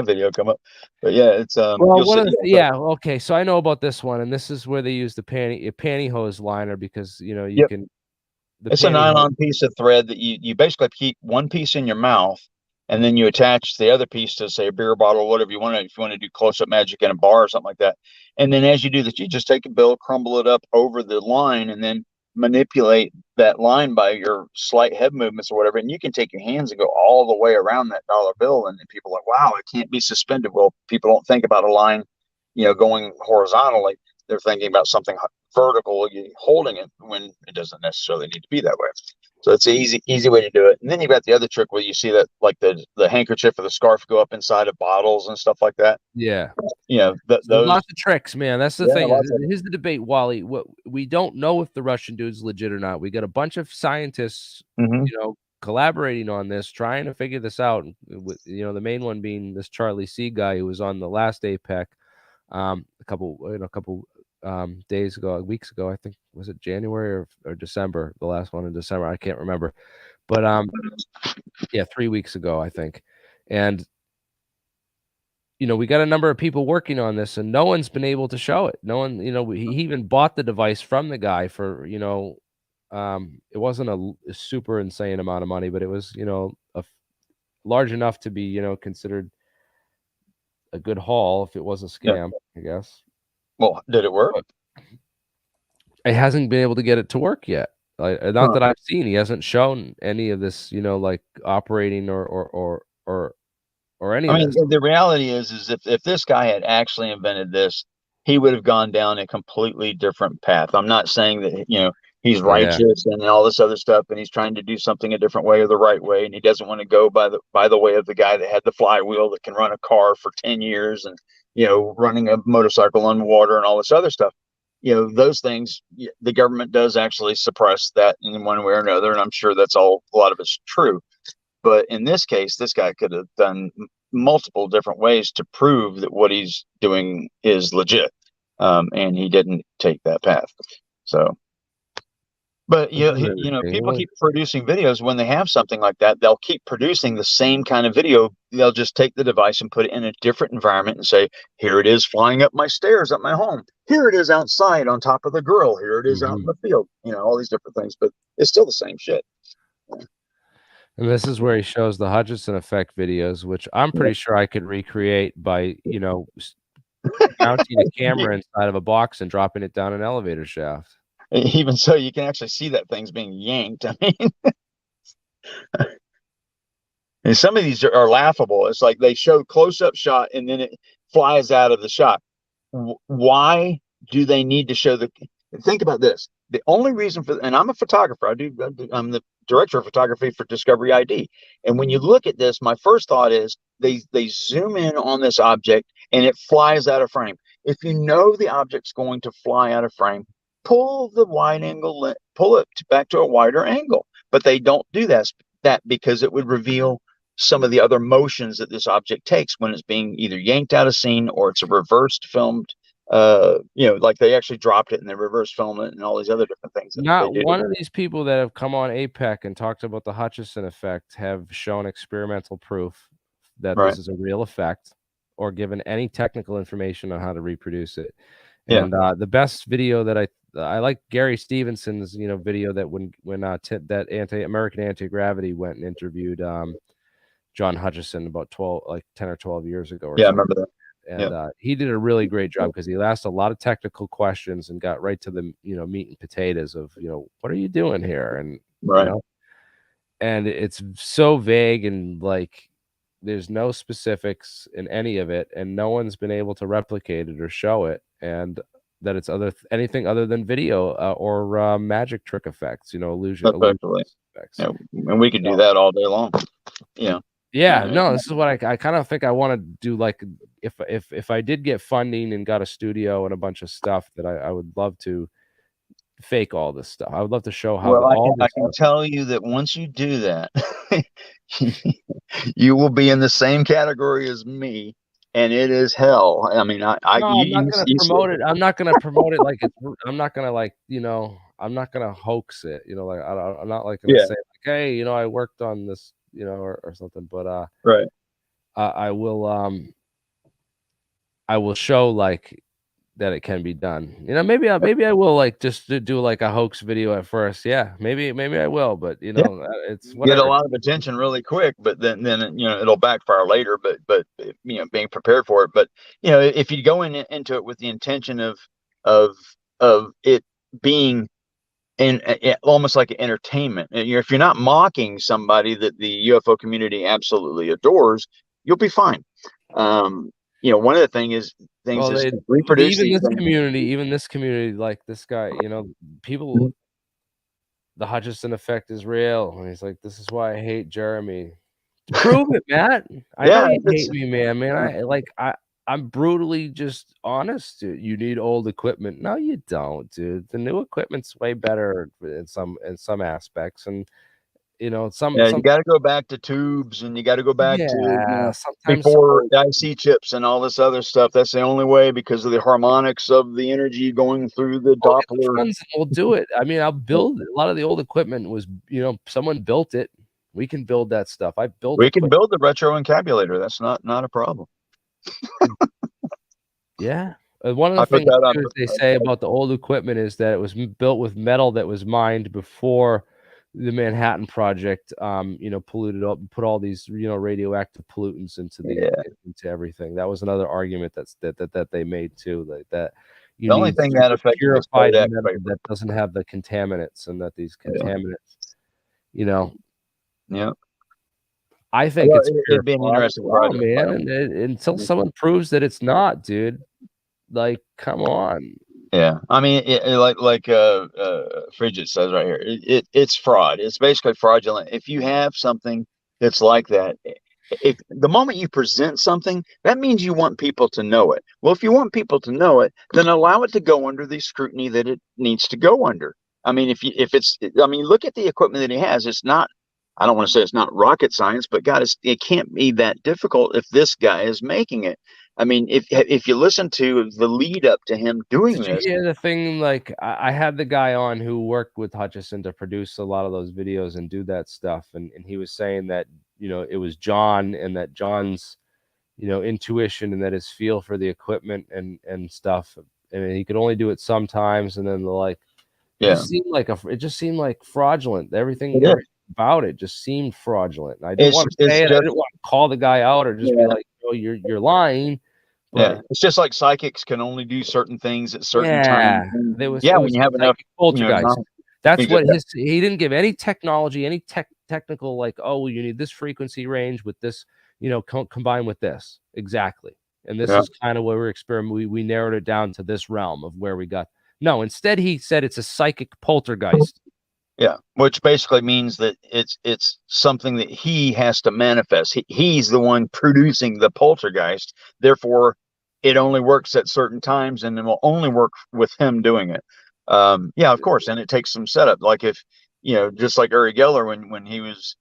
video come up. But yeah, it's okay. So I know about this one, and this is where they use the pantyhose liner because you can. It's a nylon piece of thread that you basically keep one piece in your mouth, and then you attach the other piece to, say, a beer bottle or whatever you want to, if you want to do close-up magic in a bar or something like that. And then as you do this, you just take a bill, crumble it up over the line, and then manipulate that line by your slight head movements or whatever. And you can take your hands and go all the way around that dollar bill. And people are like, wow, it can't be suspended. Well, people don't think about a line, going horizontally. They're thinking about something vertical, holding it when it doesn't necessarily need to be that way. So it's an easy way to do it. And then you've got the other trick where you see that like the handkerchief or the scarf go up inside of bottles and stuff like that. Yeah. Those lots of tricks, man. That's the thing. Here's the debate, Wally. We don't know if the Russian dude's legit or not. We got a bunch of scientists, collaborating on this, trying to figure this out. With the main one being this Charlie C guy who was on the last APEC a couple days ago, weeks ago. I think was it January or December, the last one in December. I can't remember, but 3 weeks ago, I think. And we got a number of people working on this, and no one's been able to show it. No one, he even bought the device from the guy for it wasn't a super insane amount of money, but it was large enough to be considered a good haul if it was a scam, I guess. Well, did it work? It hasn't been able to get it to work yet. Not that I've seen. He hasn't shown any of this, like operating or any of this. The reality is if this guy had actually invented this, he would have gone down a completely different path. I'm not saying that, he's righteous and all this other stuff, and he's trying to do something a different way or the right way, and he doesn't want to go by the way of the guy that had the flywheel that can run a car for 10 years and running a motorcycle on water and all this other stuff. Those things, the government does actually suppress that in one way or another, and I'm sure that's a lot of it's true. But in this case, this guy could have done multiple different ways to prove that what he's doing is legit, and he didn't take that path. So. But people keep producing videos. When they have something like that, they'll keep producing the same kind of video. They'll just take the device and put it in a different environment and say, here it is flying up my stairs at my home. Here it is outside on top of the grill. Here it is out in the field. All these different things, but it's still the same shit. And this is where he shows the Hutchinson effect videos, which I'm pretty sure I could recreate by, mounting a camera inside of a box and dropping it down an elevator shaft. even so, you can actually see that thing's being yanked. I mean, and some of these are laughable. It's like they show close-up shot and then it flies out of the shot. Why do they need to show the? Think about this. The only reason for, and I'm a photographer. I'm the director of photography for Discovery ID. And when you look at this, my first thought is they zoom in on this object and it flies out of frame. If you know the object's going to fly out of frame, pull the wide angle, pull it back to a wider angle. But they don't do that because it would reveal some of the other motions that this object takes when it's being either yanked out of scene or it's a reversed filmed. Like they actually dropped it and they reverse film it and all these other different things. Not one of these people that have come on APEC and talked about the Hutchison effect have shown experimental proof that this is a real effect or given any technical information on how to reproduce it. And the best video that I like Gary Stevenson's video that when that American Anti-Gravity went and interviewed John Hutchison about 10 or 12 years ago. I remember that. And he did a really great job because he asked a lot of technical questions and got right to the meat and potatoes of what are you doing here, and and it's so vague and like there's no specifics in any of it, and no one's been able to replicate it or show it, and that it's anything other than video or magic trick effects, illusion effects. Yeah, and we could do that all day long. No, this is what I kind of think I want to do. Like if I did get funding and got a studio and a bunch of stuff, that I would love to fake all this stuff. I would love to show how. Well, I can tell you that once you do that, you will be in the same category as me, and it is hell. I mean, I'm not going to promote it. I'm not going to promote it like I'm not going to I'm not going to hoax it. I'm not like going to say like, hey, I worked on this. Or something, but I will show like that it can be done. Maybe I will like just do like a hoax video at first. Yeah, maybe I will, but it's whatever. Get a lot of attention really quick, but then it'll backfire later. But being prepared for it. But if you go into it with the intention of it being almost like an entertainment. If you're not mocking somebody that the UFO community absolutely adores, you'll be fine. One of the things is reproducing. Even this community, like this guy, people, the Hutchison effect is real. And he's like, this is why I hate Jeremy. Prove it, Matt. I know you hate me, man. I'm brutally just honest, dude. You need old equipment. No, you don't, dude. The new equipment's way better in some aspects, and you got to go back to tubes, and you got to go back to before IC chips and all this other stuff. That's the only way because of the harmonics of the energy going through the Doppler. We'll do it. I mean, I'll build a lot of the old equipment was someone built it. We can build that stuff. We can build the retro encabulator. That's not a problem. Yeah, one of the things they say about the old equipment is that it was built with metal that was mined before the Manhattan Project, polluted up and put all these radioactive pollutants into into everything. That was another argument that they made too, like that. The only thing that affects purified metal that doesn't have the contaminants, and that these contaminants, I think it'd be an interesting project, man. And until someone proves that it's not, dude, like, come on. Yeah, I mean, like Frigid says right here, it's fraud. It's basically fraudulent. If you have something that's like that, if the moment you present something, that means you want people to know it. Well, if you want people to know it, then allow it to go under the scrutiny that it needs to go under. I mean, look at the equipment that he has. It's not. I don't want to say it's not rocket science, but God, it can't be that difficult if this guy is making it. I mean, if you listen to the lead up to him doing this. Yeah, the thing, like, I had the guy on who worked with Hutchison to produce a lot of those videos and do that stuff. And he was saying that, it was John, and that John's, intuition and that his feel for the equipment and stuff. And he could only do it sometimes. And then it just seemed like fraudulent. Everything about it just seemed fraudulent. I didn't want to say it. I didn't want to call the guy out or just be like, "Oh, you're lying," Yeah, it's just like psychics can only do certain things at certain times. Yeah, there was Yeah, it when was you have enough, psychic poltergeist. That's what exactly. he didn't give any technology, any technical, like, oh, well, you need this frequency range with this, combined with this. Exactly. And this Yeah. is kind of where we're experimenting. We narrowed it down to this realm of where we got. No, instead he said it's a psychic poltergeist. Yeah, which basically means that it's something that he has to manifest. He's the one producing the poltergeist. Therefore, it only works at certain times, and it will only work with him doing it. Yeah, of course, and it takes some setup. Like if just like Uri Geller when he was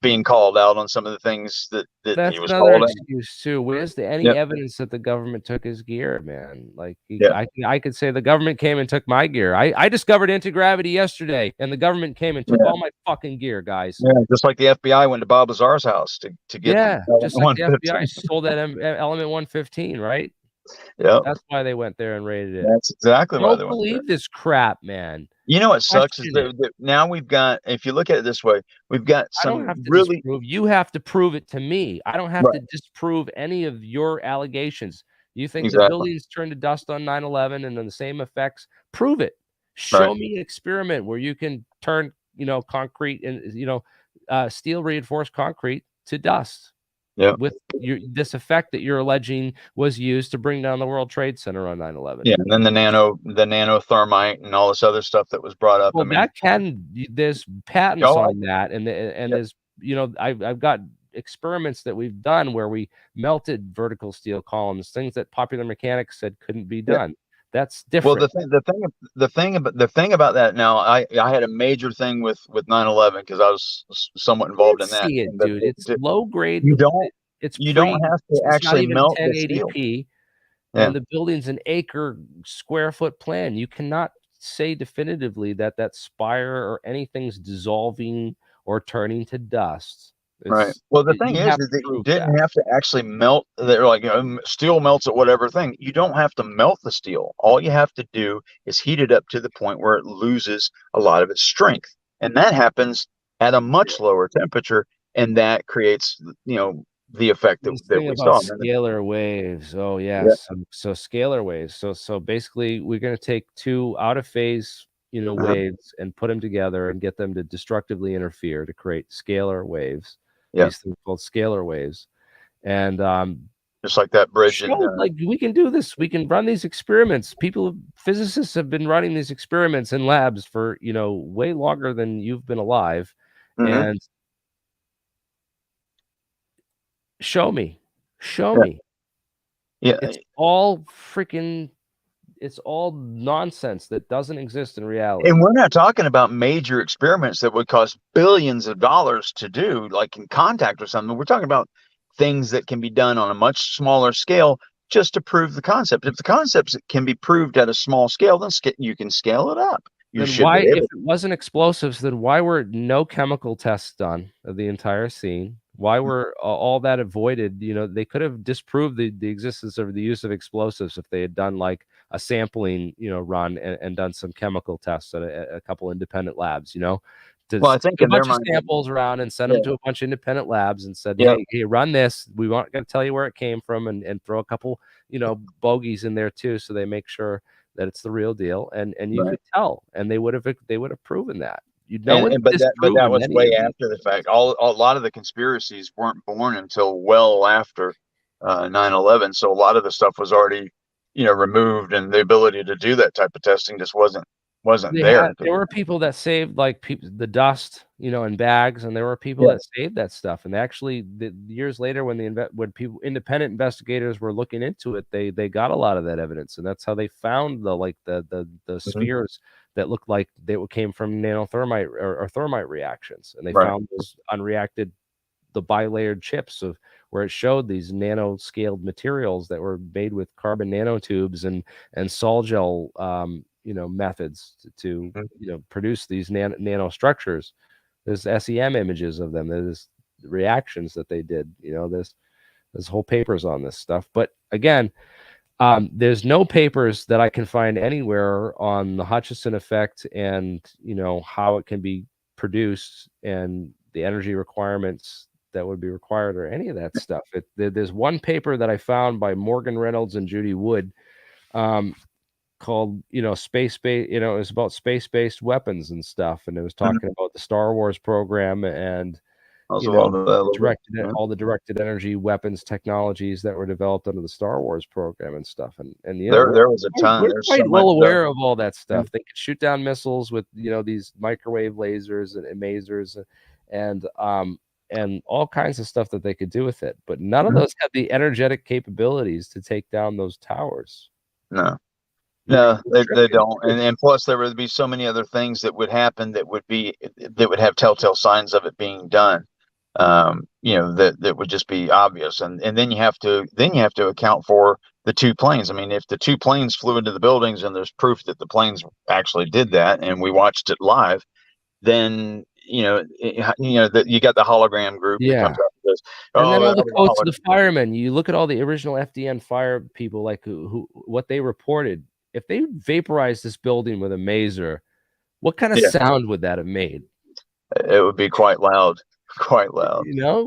being called out on some of the things that he That's was another called out. excuse too. Where's any Yep. evidence that the government took his gear, man? Like Yeah. I could say the government came and took my gear. I discovered anti-gravity yesterday, and the government came and took Yeah. all my fucking gear, guys. Yeah, just like the FBI went to Bob Lazar's house to get Yeah, just like the 115. FBI stole that element 115, right? Yeah, That's why they went there and raided it. that's exactly why Don't they went there. believe this crap, man. You know what sucks is Question it. that now we've got, if you look at it this way, we've got I don't some have to really disprove. You have to prove it to me. I don't have right, to disprove any of your allegations. You think the exactly buildings turned to dust on 9/11 and then the same effects? Prove it. right. Show me an experiment where you can turn, concrete and steel reinforced concrete to dust. Yeah, With this effect that you're alleging was used to bring down the World Trade Center on 9/11. yeah. And then the nanothermite and all this other stuff that was brought up. Well, I mean, there's patents oh, on that, and yeah, there's I've got experiments that we've done where we melted vertical steel columns, things that popular mechanics said couldn't be yeah. done. That's Well, different. the thing about that now, I had a major thing with 9/11 because I was somewhat involved in that. See it, And dude. It's low grade. you don't It's you don't have to it's not actually even melt the steel. 1080p, Yeah, and the building's an acre square foot plan. You cannot say definitively that spire or anything's dissolving or turning to dust. right. Well, the thing You is have to that you prove that. didn't have to actually melt. They're like, steel melts at whatever thing. You don't have to melt the steel. All you have to do is heat it up to the point where it loses a lot of its strength, and that happens at a much lower temperature, and that creates, the effect This that thing we about saw. scalar waves. Oh Yeah. yes. So scalar waves. So basically we're going to take two out of phase, waves and put them together and get them to destructively interfere to create scalar waves. Yeah. These things called scalar waves. And Just like that bridge. show, like we can do this. We can run these experiments. Physicists have been running these experiments in labs for, way longer than you've been alive. And show me. Yeah. It's all nonsense that doesn't exist in reality. And we're not talking about major experiments that would cost billions of dollars to do, like in contact or something. We're talking about things that can be done on a much smaller scale just to prove the concept. If the concepts can be proved at a small scale, then you can scale it up. You Then should why, be able if it wasn't explosives, then why were no chemical tests done of the entire scene? Why were all that avoided? They could have disproved the existence of the use of explosives if they had done like a sampling, run and done some chemical tests at a couple independent labs, to Well, I think a in their bunch of mind, samples around and send them to a bunch of independent labs and said, yeah, hey, run this. We want to tell you where it came from and throw a couple, bogeys in there too, so they make sure that it's the real deal. And you right. could tell, and they would have proven that. No one But that was way after the fact. A lot of the conspiracies weren't born until well after 9/11. So a lot of the stuff was already, removed, and the ability to do that type of testing just wasn't there. There were people that saved like the dust, in bags, and there were people that saved that stuff. And actually, years later, when independent investigators were looking into it, they got a lot of that evidence, and that's how they found the spheres that looked like they came from nanothermite or thermite reactions, and they found those unreacted, the bilayered chips of where it showed these nanoscaled materials that were made with carbon nanotubes and sol gel methods to produce these nanostructures. There's SEM images of them. There's reactions that they did. There's whole papers on this stuff. But again, there's no papers that I can find anywhere on the Hutchison effect and how it can be produced and the energy requirements that would be required or any of that stuff. There's one paper that I found by Morgan Reynolds and Judy Wood, called, space-based, it was about space-based weapons and stuff, and it was talking about the Star Wars program and all the directed energy weapons technologies that were developed under the Star Wars program and stuff. And there was a ton. We're There's quite so well much aware stuff. of all that stuff. They could shoot down missiles with these microwave lasers and masers and all kinds of stuff that they could do with it. But none of those had the energetic capabilities to take down those towers. No, they don't. And plus there would be so many other things that would happen that would have telltale signs of it being done. That would just be obvious. And then you have to account for the two planes. I mean, if the two planes flew into the buildings and there's proof that the planes actually did that and we watched it live, then you that you got the hologram group that comes out with this. And then all the quotes of the firemen. You look at all the original FDN fire people, like who what they reported. If they vaporized this building with a maser, what kind of sound would that have made? It would be quite loud. Quite loud.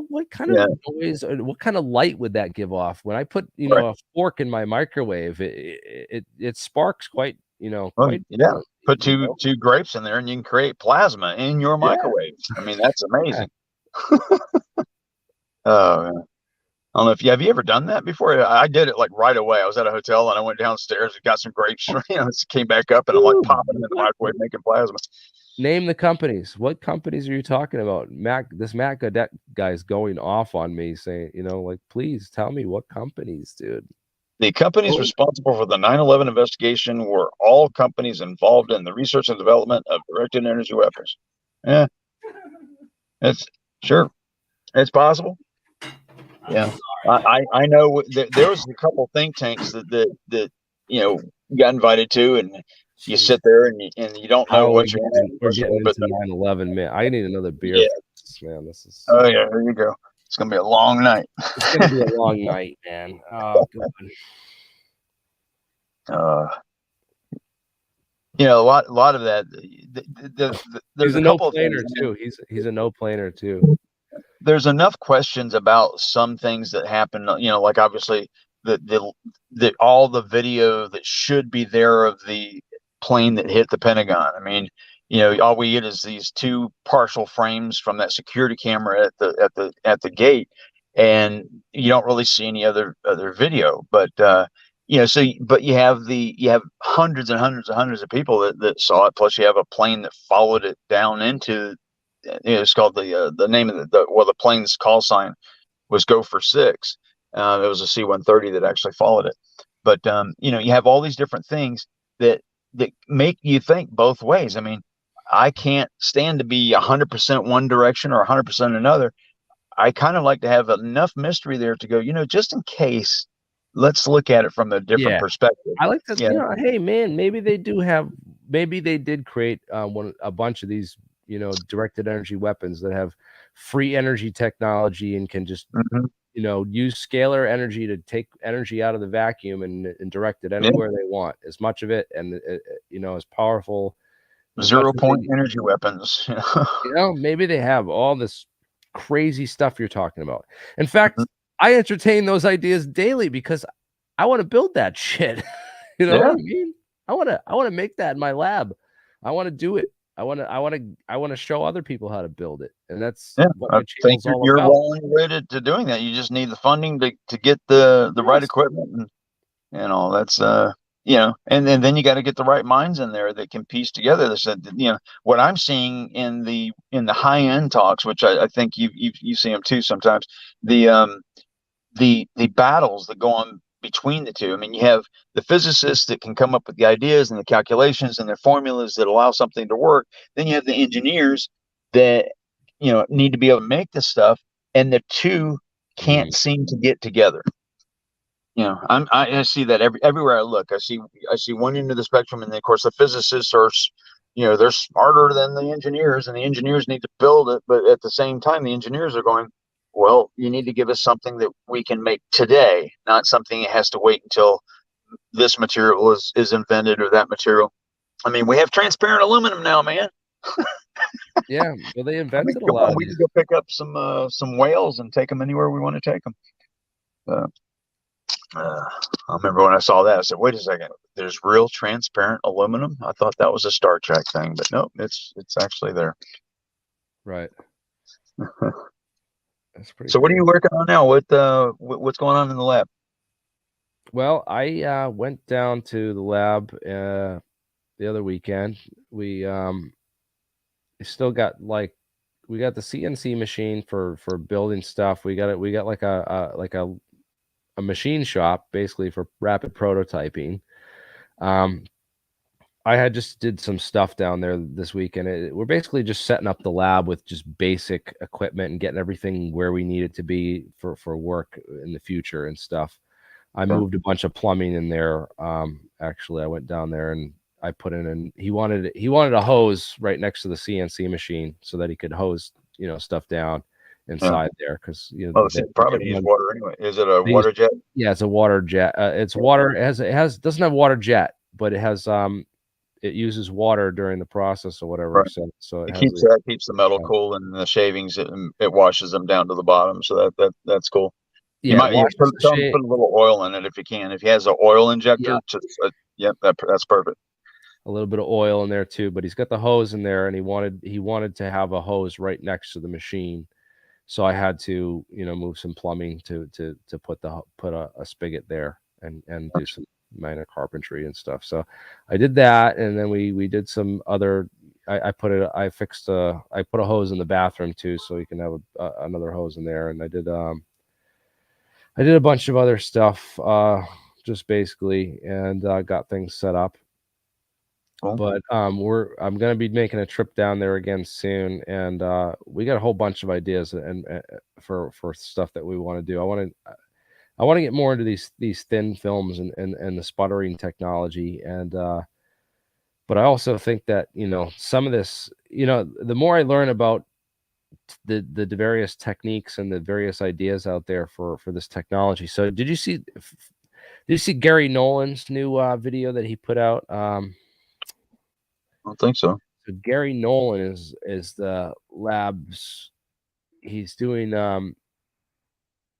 What kind of noise or what kind of light would that give off? When I put a fork in my microwave, it sparks quite. Put two grapes in there and you can create plasma in your microwave. I mean, that's amazing. Oh man. I don't know if have you ever done that before? I did it like right away. I was at a hotel and I went downstairs and got some grapes. Came back up and I'm like popping them in the microwave, making plasma. Name the companies. What companies are you talking about? This Matt Gaudette guy's going off on me, saying, please tell me what companies, dude. The companies responsible for the 9/11 investigation were all companies involved in the research and development of directed energy weapons. Yeah, it's possible. Yeah, I know there was a couple think tanks that got invited to, and you sit there and you don't know what you're getting into 9/11, man. I need another beer. Yeah. Man, this is. Oh yeah, there you go. It's gonna be a long night. It's gonna be a long night, man. Oh god. A lot of that. There's a no-planer too. He's a no-planer too. There's enough questions about some things that happen. Like obviously the all the video that should be there of the plane that hit the Pentagon. I mean, all we get is these two partial frames from that security camera at the gate, and you don't really see any other video. But but you have hundreds and hundreds and hundreds of people that saw it. Plus, you have a plane that followed it down into. It's called the name of the plane's call sign was Gopher 6. It was a C-130 that actually followed it. But you have all these different things that make you think both ways. I mean, I can't stand to be 100% one direction or 100% another. I kind of like to have enough mystery there to go, just in case. Let's look at it from a different perspective. I like to, hey man, maybe they did create a bunch of these. Directed energy weapons that have free energy technology and can just, use scalar energy to take energy out of the vacuum and direct it anywhere they want, as much of it and, as powerful. 0-point energy weapons. Maybe they have all this crazy stuff you're talking about. In fact, I entertain those ideas daily because I want to build that shit. What I mean? I want to make that in my lab. I want to do it. I want to show other people how to build it, and that's what my channel's all you're about. well related to doing that. You just need the funding to get the right equipment, and that's and then you got to get the right minds in there that can piece together this. What I'm seeing in the high end talks, which I think you see them too sometimes. The battles that go on between the two. I mean, you have the physicists that can come up with the ideas and the calculations and their formulas that allow something to work. Then you have the engineers that need to be able to make this stuff, and the two can't seem to get together. I see that everywhere I look. I see one end of the spectrum, and then of course the physicists are, they're smarter than the engineers, and the engineers need to build it, but at the same time, the engineers are going, well, you need to give us something that we can make today, not something that has to wait until this material is invented or that material. I mean, we have transparent aluminum now, man. Yeah, well, they I mean, invented a come lot on, of we can these. go pick up some whales and take them anywhere we want to take them. I remember when I saw that, I said, "Wait a second, there's real transparent aluminum." I thought that was a Star Trek thing, but nope, it's actually there. Right. That's pretty So, what are cool. you working on now? What's going on in the lab? Well, I went down to the lab the other weekend. We still got we got the CNC machine for building stuff. We got like a machine shop basically for rapid prototyping. Um, I had just did some stuff down there this weekend. We're basically just setting up the lab with just basic equipment and getting everything where we need it to be for work in the future and stuff. I moved a bunch of plumbing in there. Actually, I went down there and I put in, and he wanted a hose right next to the CNC machine so that he could hose, stuff down inside there because Oh, the probably use water anyway. Is it a water jet? Yeah, it's a water jet. It's water. It doesn't have water jet, but it has it uses water during the process or whatever. Right. So it keeps the metal cool, and the shavings it washes them down to the bottom. So that's cool. Yeah, You might put put a little oil in it if you can. If he has an oil injector, that's perfect. A little bit of oil in there too, but he's got the hose in there, and he wanted to have a hose right next to the machine. So I had to, move some plumbing to put a spigot there and do some minor carpentry and stuff. So I did that, and then we did some other. I put a hose in the bathroom too, so you can have another hose in there. And I did a bunch of other stuff, just basically, and got things set up. Cool. But I'm going to be making a trip down there again soon, and we got a whole bunch of ideas and for stuff that we want to do. I want to get more into these thin films and the sputtering technology, and but I also think that some of this, the more I learn about the various techniques and the various ideas out there for this technology. So did you see Gary Nolan's new video that he put out? I don't think so. So Gary Nolan is the lab's. He's doing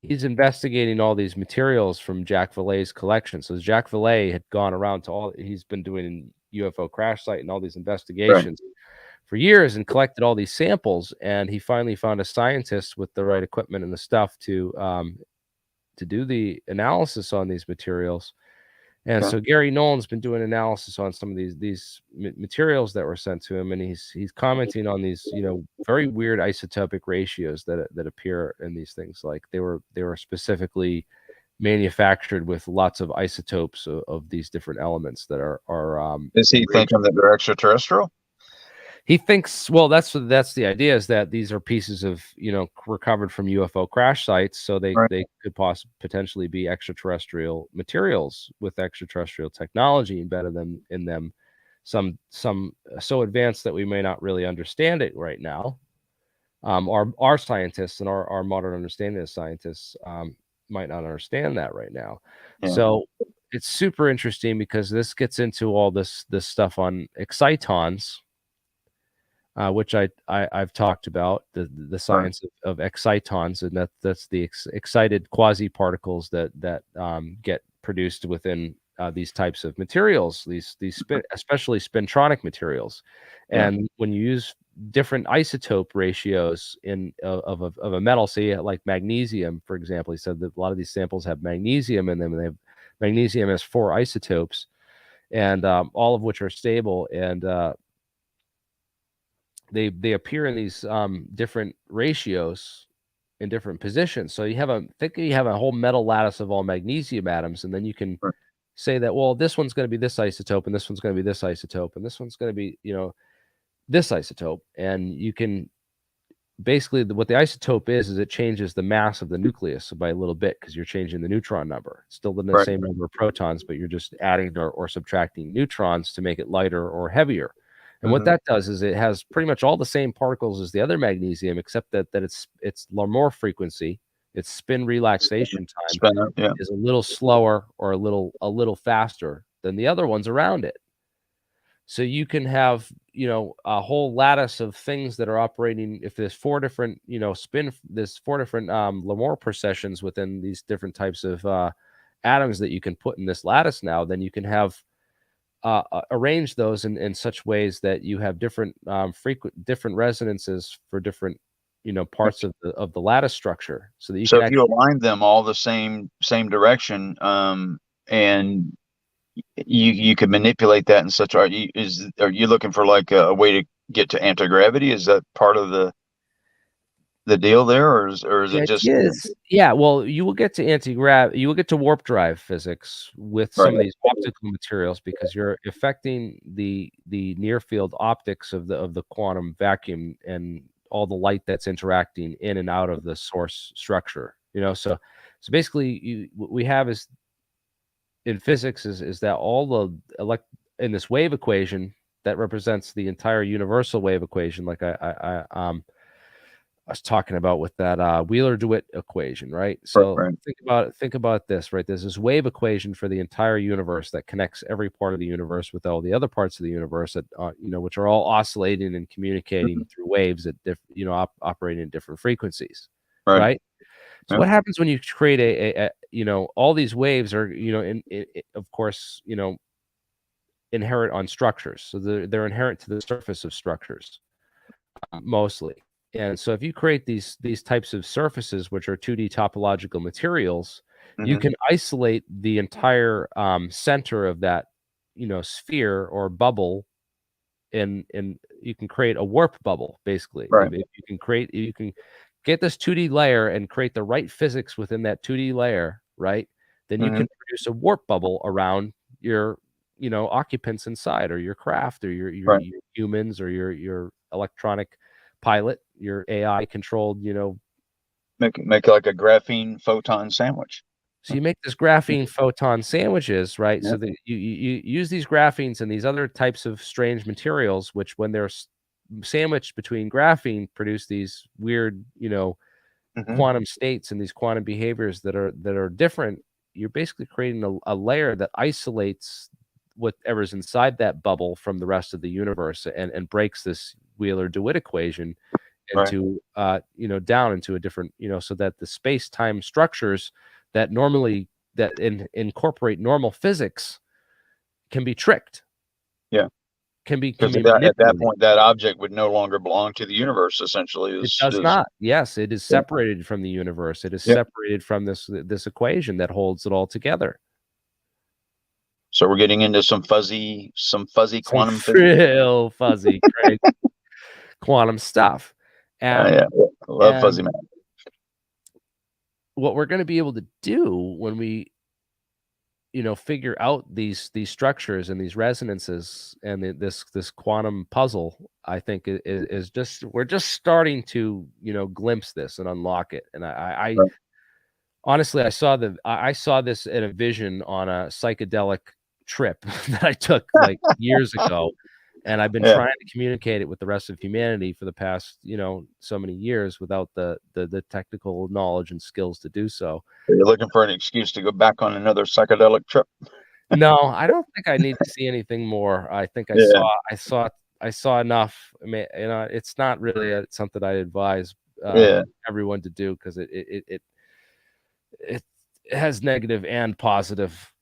he's investigating all these materials from Jacques Vallée's collection. So Jacques Vallée had gone around to he's been doing UFO crash site and all these investigations for years and collected all these samples. And he finally found a scientist with the right equipment and the stuff to do the analysis on these materials. And so Gary Nolan's been doing analysis on some of these materials that were sent to him, and he's commenting on these very weird isotopic ratios that appear in these things. Like they were specifically manufactured with lots of isotopes of these different elements that are. Is he thinking that they're extraterrestrial? He thinks, well, that's the idea, is that these are pieces of, recovered from UFO crash sites. So they could potentially be extraterrestrial materials with extraterrestrial technology embedded in them. Some so advanced that we may not really understand it right now. Our scientists and our modern understanding of scientists might not understand that right now. Yeah. So it's super interesting because this gets into all this stuff on excitons. Which I've talked about, the science of excitons, and that's the excited quasi particles that get produced within these types of materials, these especially spintronic materials. And when you use different isotope ratios of a metal, say like magnesium, for example, he said that a lot of these samples have magnesium in them, and they have magnesium has 4 isotopes, and all of which are stable, and they appear in these different ratios in different positions. So you have a whole metal lattice of all magnesium atoms, and then you can say that, well, this one's going to be this isotope, and this one's going to be this isotope, and this one's going to be this isotope. And you can basically, what the isotope is it changes the mass of the nucleus by a little bit, because you're changing the neutron number. It's still the same number of protons, but you're just adding or subtracting neutrons to make it lighter or heavier. And what that does is it has pretty much all the same particles as the other magnesium, except that its Larmor frequency, its spin relaxation time, is a little slower or a little faster than the other ones around it. So you can have, a whole lattice of things that are operating. If there's four different, there's four different Lamore processions within these different types of atoms that you can put in this lattice now, then you can have arrange those in such ways that you have different different resonances for different parts of the lattice structure, so that you So can if you align them all the same direction, and you could manipulate that in such. Are you looking for like a way to get to anti-gravity? Is that part of the deal there, or is the it just idea is, yeah, well, you will get to you will get to warp drive physics with some of right? these optical materials, because you're affecting the near field optics of the quantum vacuum and all the light that's interacting in and out of the source structure. So basically, what we have is in physics is that all the in this wave equation that represents the entire universal wave equation, like I was talking about with that Wheeler-DeWitt equation, right? So Right. think about this, right? There's this wave equation for the entire universe that connects every part of the universe with all the other parts of the universe that which are all oscillating and communicating through waves at operating at different frequencies, Right. right? So Yeah. what happens when you create all these waves are of course inherent on structures, so they're inherent to the surface of structures mostly. And so if you create these types of surfaces, which are 2D topological materials, you Mhm. can isolate the entire center of that sphere or bubble, and you can create a warp bubble, basically. Right. If you can get this 2D layer and create the right physics within that 2D layer, right? Then you Mhm. can produce a warp bubble around your occupants inside, or your craft, or Right. your humans, or your electronic pilot, your AI controlled, Make like a graphene photon sandwich. so you make this graphene photon sandwiches, right? Yeah. So that you use these graphenes and these other types of strange materials, which when they're sandwiched between graphene, produce these weird, Mhm. quantum states and these quantum behaviors that are different. You're basically creating a layer that isolates whatever's inside that bubble from the rest of the universe, and breaks this Wheeler-DeWitt equation Right. into down into a different, so that the space-time structures that normally incorporate normal physics can be tricked, Yeah. can be Because at that manipulated. point, that object would no longer belong to the universe. Essentially, It is does not. Yes, it is yeah. separated from the universe. It is Yeah. separated from this equation that holds it all together. So we're getting into some fuzzy Some quantum physics. real fuzzy, crazy quantum stuff. Yeah, I love fuzzy And math. what we're going to be able to do when we figure out these structures and these resonances and this quantum puzzle, I think is just, we're just starting to glimpse this and unlock it. And I Right. honestly, I saw this in a vision on a psychedelic trip that I took like years ago, and I've been Yeah. trying to communicate it with the rest of humanity for the past so many years without the technical knowledge and skills to do so. You're looking for an excuse to go back on another psychedelic trip. No, I don't think I need to see anything more. I think Yeah. I saw enough. I mean, it's not really something I advise Yeah. everyone to do, because it has negative and positive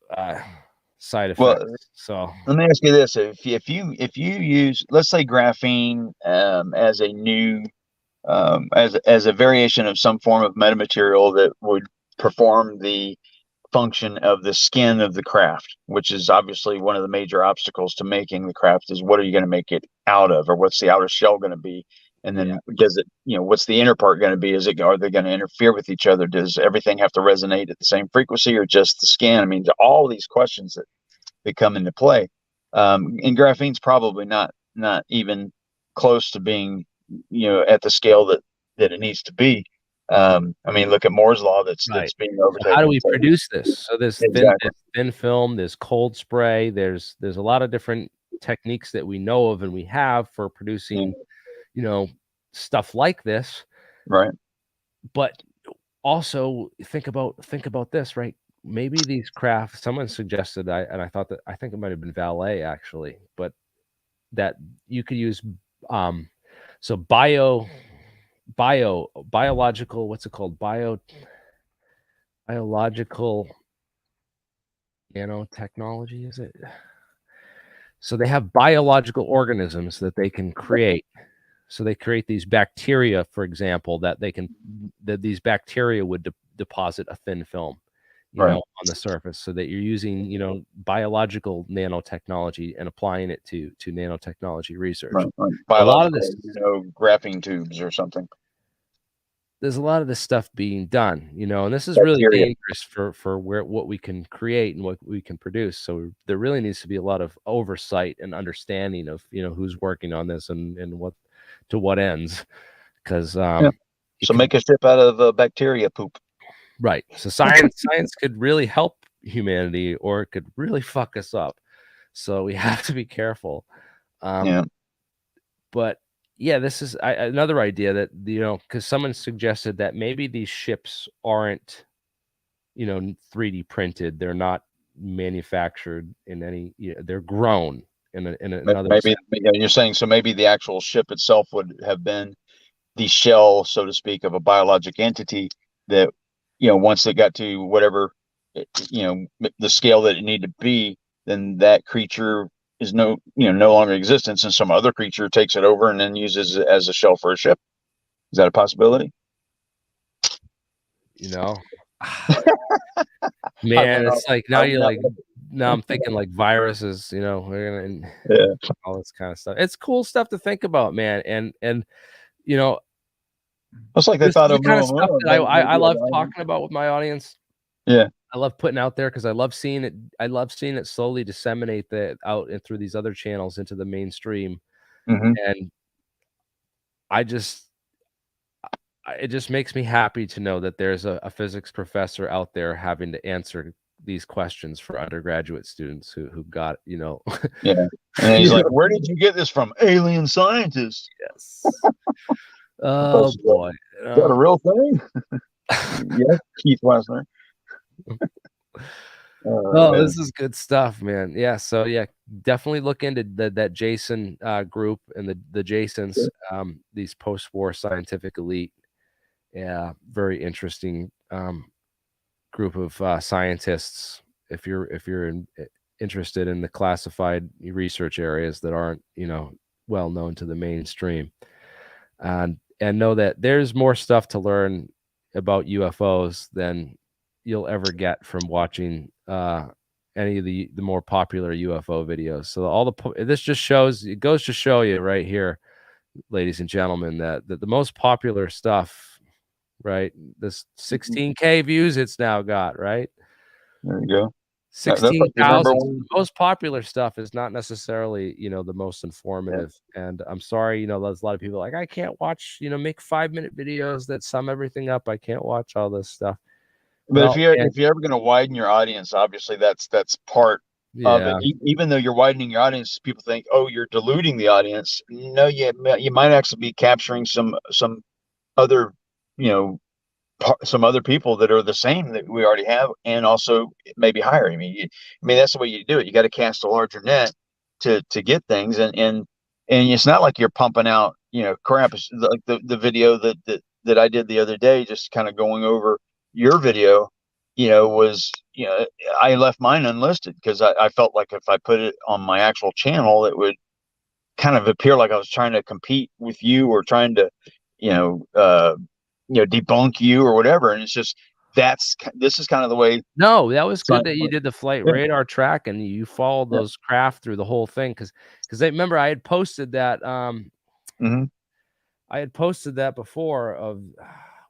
side Well, effects. So let me ask you this: if you use, let's say, graphene as a new as a variation of some form of metamaterial that would perform the function of the skin of the craft, which is obviously one of the major obstacles to making the craft, is what are you going to make it out of, or what's the outer shell going to be? And then does it, what's the inner part going to be? Are they going to interfere with each other? Does everything have to resonate at the same frequency, or just the skin? I mean, all these questions that come into play. And graphene's probably not even close to being, at the scale that it needs to be. I mean, look at Moore's law that's right. being So how do overtaken. we produce this? So this Exactly. thin film, this cold spray, there's a lot of different techniques that we know of and we have for producing, stuff like this. Right. But also think about this, right? Maybe these crafts, someone suggested, I think it might have been Valet actually, but that you could use. So biological, what's it called? Biological nanotechnology, is it? So they have biological organisms that they can create. So they create these bacteria, for example, that these bacteria would deposit a thin film, Right. on the surface, so that you're using, biological nanotechnology and applying it to nanotechnology research. Right. Right. A lot of Biological, this, graphene tubes or something. there's a lot of this stuff being done, and this is really Bacteria. dangerous for what we can create and what we can produce. So there really needs to be a lot of oversight and understanding of, who's working on this and what to what ends, because Yeah. So make a ship out of bacteria poop. right. So science could really help humanity, or it could really fuck us up. So we have to be careful. Yeah. But yeah, this is another idea that, because someone suggested that maybe these ships aren't, 3D printed. They're not manufactured in any, they're grown in another. Maybe you're saying, so maybe the actual ship itself would have been the shell, so to speak, of a biologic entity that, once it got to whatever, the scale that it needed to be, then that creature is no longer in existence, and some other creature takes it over and then uses it as a shell for a ship. Is that a possibility? Man, it's like now now I'm thinking like viruses, we're gonna, all this kind of stuff. It's cool stuff to think about, man. And it's like they this thought is of the kind of stuff that I love talking about with my audience. Yeah. I love putting out there because I love seeing it. I love seeing it slowly disseminate out and through these other channels into the mainstream. Mm-hmm. And it just makes me happy to know that there's a physics professor out there having to answer these questions for undergraduate students who got, Yeah. And he's like, where did you get this from? Alien scientists. Yes. Oh boy. Is that a real thing? Yeah, Keith Wessner. Oh, this is good stuff, man. Yeah, so yeah, definitely look into that Jason group and the Jasons, these post-war scientific elite. Yeah, very interesting group of scientists. If you're interested in the classified research areas that aren't, well known to the mainstream, and know that there's more stuff to learn about UFOs than you'll ever get from watching any of the more popular UFO videos. So this just shows, it goes to show you right here, ladies and gentlemen, that the most popular stuff, right? This 16K views it's now got, right? There you go. 16,000. Most popular stuff is not necessarily, the most informative. Yeah. And I'm sorry, there's a lot of people like, I can't watch, make 5-minute videos that sum everything up. I can't watch all this stuff. But if you're ever going to widen your audience, obviously that's part of it. Even though you're widening your audience, people think, oh, you're diluting the audience. No, you might actually be capturing some other, some other people that are the same that we already have, and also maybe higher. I mean, that's the way you do it. You got to cast a larger net to get things, and it's not like you're pumping out, crap. It's like the video that I did the other day, just kind of going over your video, was, I left mine unlisted because I felt like if I put it on my actual channel, it would kind of appear like I was trying to compete with you or trying to, debunk you or whatever. And it's just, this is kind of the way. No, that was good that you did the flight radar track and you followed those craft through the whole thing. Cause I remember I had posted that, I had posted that before of,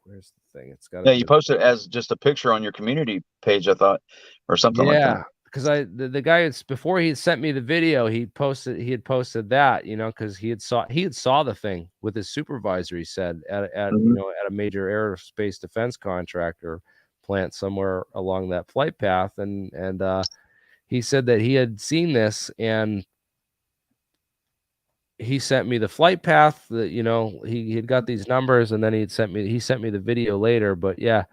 where's the thing? It's got, you posted it as just a picture on your community page, I thought, or something like that. Because the guy, before he had sent me the video, he had posted that, because he had saw the thing with his supervisor, he said, at at a major aerospace defense contractor plant somewhere along that flight path, and he said that he had seen this, and he sent me the flight path that, he had got these numbers, and then he sent me the video later. But yeah,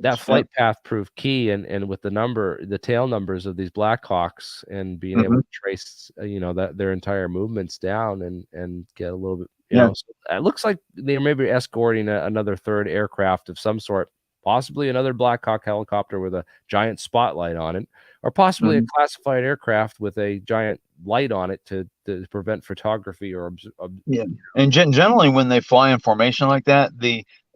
that flight path proved key, and with the tail numbers of these Black Hawks, and being able to trace that their entire movements down, and get a little bit so it looks like they may be escorting another third aircraft of some sort, possibly another Black Hawk helicopter with a giant spotlight on it, or possibly a classified aircraft with a giant light on it to prevent photography or and generally when they fly in formation like that,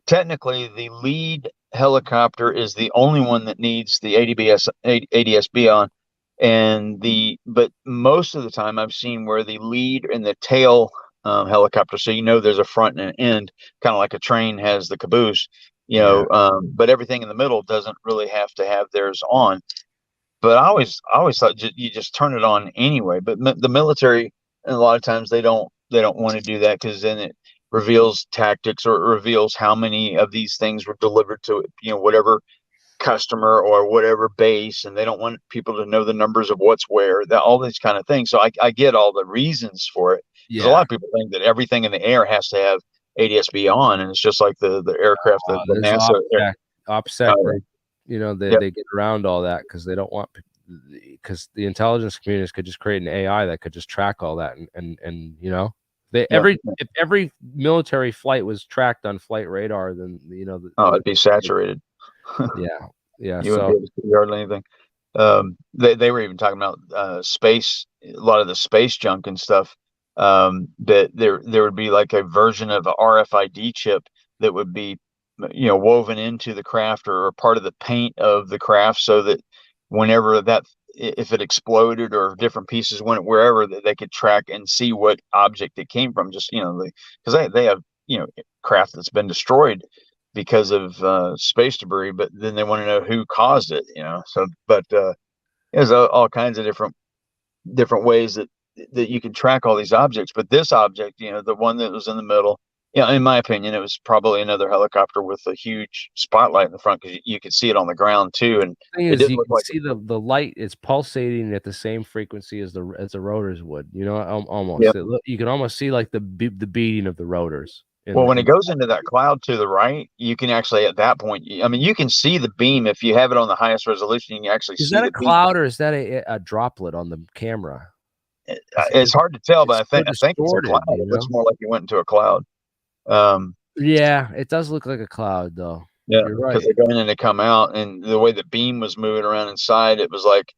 technically the lead helicopter is the only one that needs the ADS-B on, but most of the time I've seen where the lead and the tail helicopter, so there's a front and an end, kind of like a train has the caboose, but everything in the middle doesn't really have to have theirs on. But I always thought you just turn it on anyway. But the military, a lot of times they don't want to do that, because then it reveals tactics, or it reveals how many of these things were delivered to whatever customer or whatever base, and they don't want people to know the numbers of what's where, all these kind of things. So I get all the reasons for it, because a lot of people think that everything in the air has to have ADS-B on, and it's just like the aircraft, the NASA OPSEC, they get around all that because they don't want, because the intelligence communities could just create an AI that could just track all that, and if every military flight was tracked on flight radar, then it'd be saturated. Yeah. You wouldn't be able to see hardly anything. They were even talking about space, a lot of the space junk and stuff. That there would be like a version of a RFID chip that would be woven into the craft, or part of the paint of the craft, so that whenever if it exploded or different pieces went wherever, that they could track and see what object it came from. Just because they have craft that's been destroyed because of space debris, but then they want to know who caused it. So but there's all kinds of different ways that you can track all these objects. But this object, the one that was in the middle, in my opinion, it was probably another helicopter with a huge spotlight in the front, because you could see it on the ground too. And the thing is, you can see the light is pulsating at the same frequency as the rotors would. Almost. You can almost see like the beating of the rotors. Well, when it goes into that cloud to the right, you can actually, at that point, you can see the beam. If you have it on the highest resolution, you can actually see. Is that a cloud, or is that a droplet on the camera? It's hard to tell, but I think it's a cloud. It looks more like you went into a cloud. Yeah, it does look like a cloud, though. Yeah, because they go in and they come out, and the way the beam was moving around inside, it was like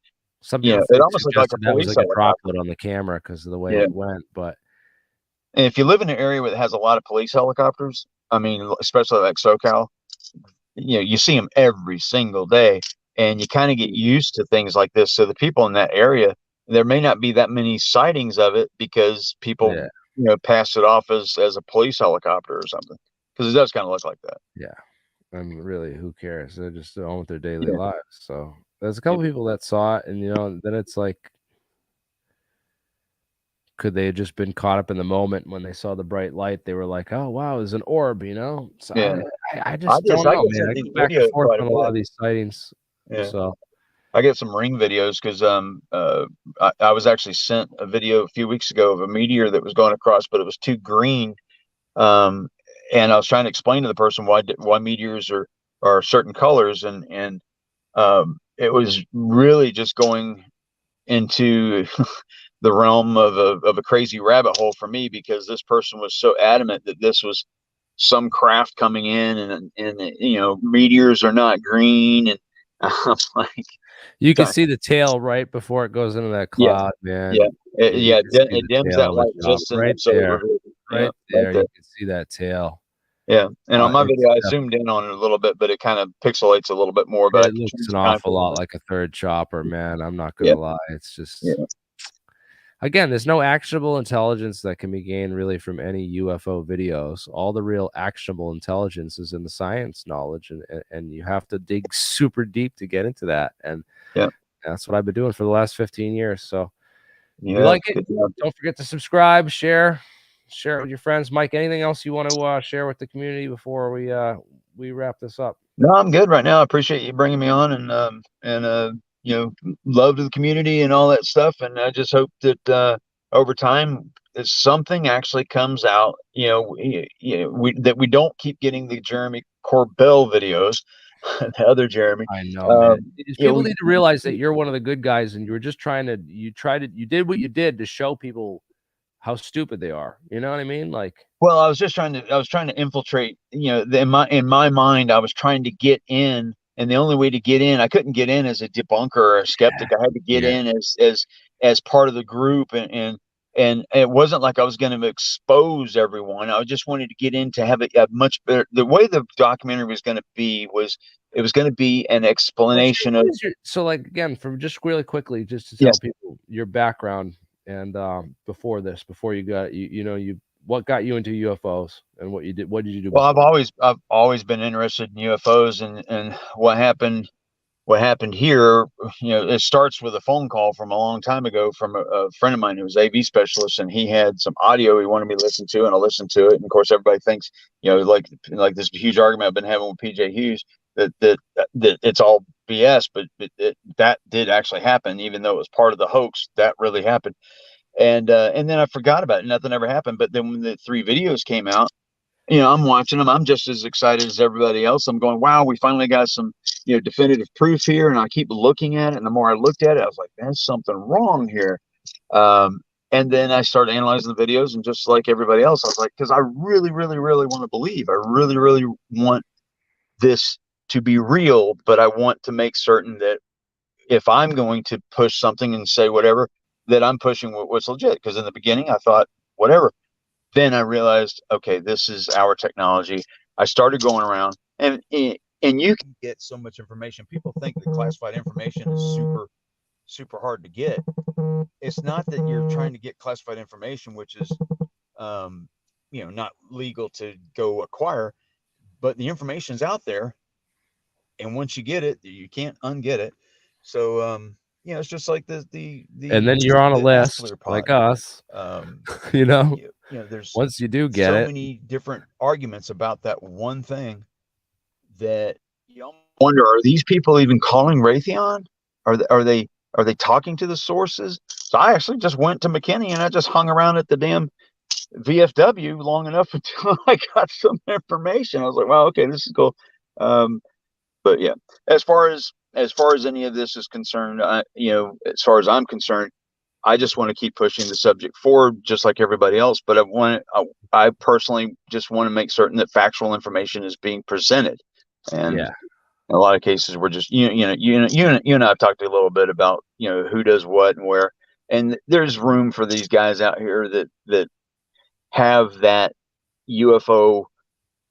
it almost looked like a police droplet on the camera because of the way it went. But and if you live in an area that has a lot of police helicopters, especially like SoCal, you see them every single day, and you kind of get used to things like this. So the people in that area, there may not be that many sightings of it, because people pass it off as a police helicopter or something, because it does kind of look like that. Really, who cares? They're just on with their daily lives. So there's a couple people that saw it, and then it's like, could they have just been caught up in the moment when they saw the bright light? They were like, "Oh wow, it's an orb," So I just don't know, man. I go back and forth on a lot of these sightings. So I get some ring videos, because I was actually sent a video a few weeks ago of a meteor that was going across, but it was too green. And I was trying to explain to the person why meteors are certain colors, and it was really just going into the realm of a crazy rabbit hole for me, because this person was so adamant that this was some craft coming in, and meteors are not green, and I'm like, you can see the tail right before it goes into that cloud, man. It dims that light just right there. Right there, you can see that tail. Yeah, and on my video, I zoomed in on it a little bit, but it kind of pixelates a little bit more. But it looks an awful lot like a third chopper, man. I'm not gonna lie. It's just again, there's no actionable intelligence that can be gained really from any UFO videos. All the real actionable intelligence is in the science knowledge, and you have to dig super deep to get into that. And that's what I've been doing for the last 15 years. So if you like it, don't forget to subscribe, share it with your friends. Mike, anything else you want to share with the community before we wrap this up? No, I'm good right now. I appreciate you bringing me on, and love to the community and all that stuff. And I just hope that over time, if something actually comes out, that we don't keep getting the Jeremy Corbell videos, the other Jeremy. I know, man. Yeah, People need to realize that you're one of the good guys, and you were just you did what you did to show people how stupid they are. You know what I mean? Like, well, I was trying to infiltrate, in my mind, I was trying to get in, and the only way to get in, I couldn't get in as a debunker or a skeptic. I had to get in as part of the group, and it wasn't like I was going to expose everyone. I just wanted to get in to have a much better. The way the documentary was going to be was it was going to be an explanation of. So, like, again, from just really quickly, just to tell Yes. people your background and before you got what got you into UFOs and what did you do? Well, I've always been interested in UFOs, and what happened here, it starts with a phone call from a long time ago from a friend of mine who was AV specialist, and he had some audio he wanted me to listen to, and I listened to it. And of course, everybody thinks, like this huge argument I've been having with PJ Hughes that it's all BS, but that did actually happen, even though it was part of the hoax. That really happened, and then I forgot about it. Nothing ever happened. But then when the 3 videos came out, I'm watching them. I'm just as excited as everybody else. I'm going, wow, we finally got some, definitive proof here. And I keep looking at it. And the more I looked at it, I was like, there's something wrong here. And then I started analyzing the videos, and just like everybody else, I was like, because I really, really, really want to believe. I really, really want this to be real, but I want to make certain that if I'm going to push something and say whatever, that I'm pushing what's legit. Because in the beginning, I thought, whatever. Then I realized, okay, this is our technology. I started going around, and you can get so much information. People think that classified information is super, super hard to get. It's not that you're trying to get classified information, which is, not legal to go acquire, but the information's out there, and once you get it, you can't unget it. So, it's just like the and then you're on a list like us. There's once you do get so it, many different arguments about that one thing that you wonder, are these people even calling Raytheon? Are they talking to the sources? So I actually just went to McKinney, and I just hung around at the damn VFW long enough until I got some information. I was like, wow, okay, this is cool. But yeah, as far as any of this is concerned, as far as I'm concerned, I just want to keep pushing the subject forward, just like everybody else. But I personally just want to make certain that factual information is being presented. And in a lot of cases, we're just you and I have talked a little bit about who does what and where. And there's room for these guys out here that have that UFO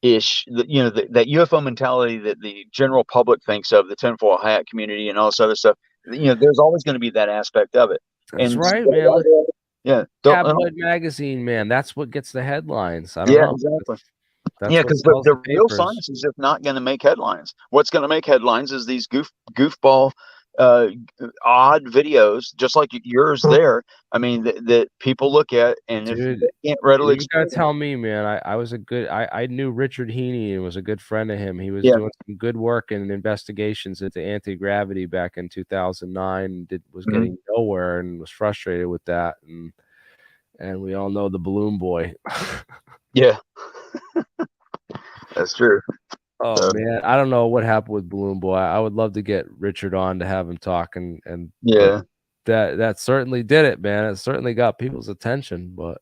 ish, that UFO mentality that the general public thinks of, the tinfoil hat community and all this other stuff. There's always going to be that aspect of it. That's right, man. Tabloid magazine, man. That's what gets the headlines. I don't know. Exactly. That's because the real science is just not going to make headlines. What's going to make headlines is these goofball, odd videos, just like yours there. I mean, that people look at, and if they can't readily you gotta tell me, man. I knew Richard Heaney and was a good friend of him. He was doing some good work in investigations into anti-gravity back in 2009. Was getting nowhere and was frustrated with that. And we all know the balloon boy. Yeah, that's true. Oh man, I don't know what happened with Balloon Boy. I would love to get Richard on to have him talk, and that certainly did it, man. It certainly got people's attention. But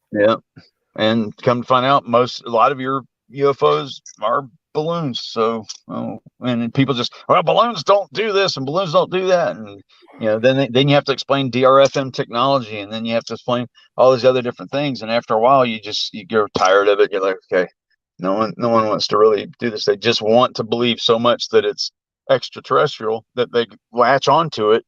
and come to find out, a lot of your UFOs are balloons. So, and people just, balloons don't do this and balloons don't do that, and then you have to explain DRFM technology, and then you have to explain all these other different things, and after a while, you get tired of it. You're like, okay. No one wants to really do this. They just want to believe so much that it's extraterrestrial that they latch onto it.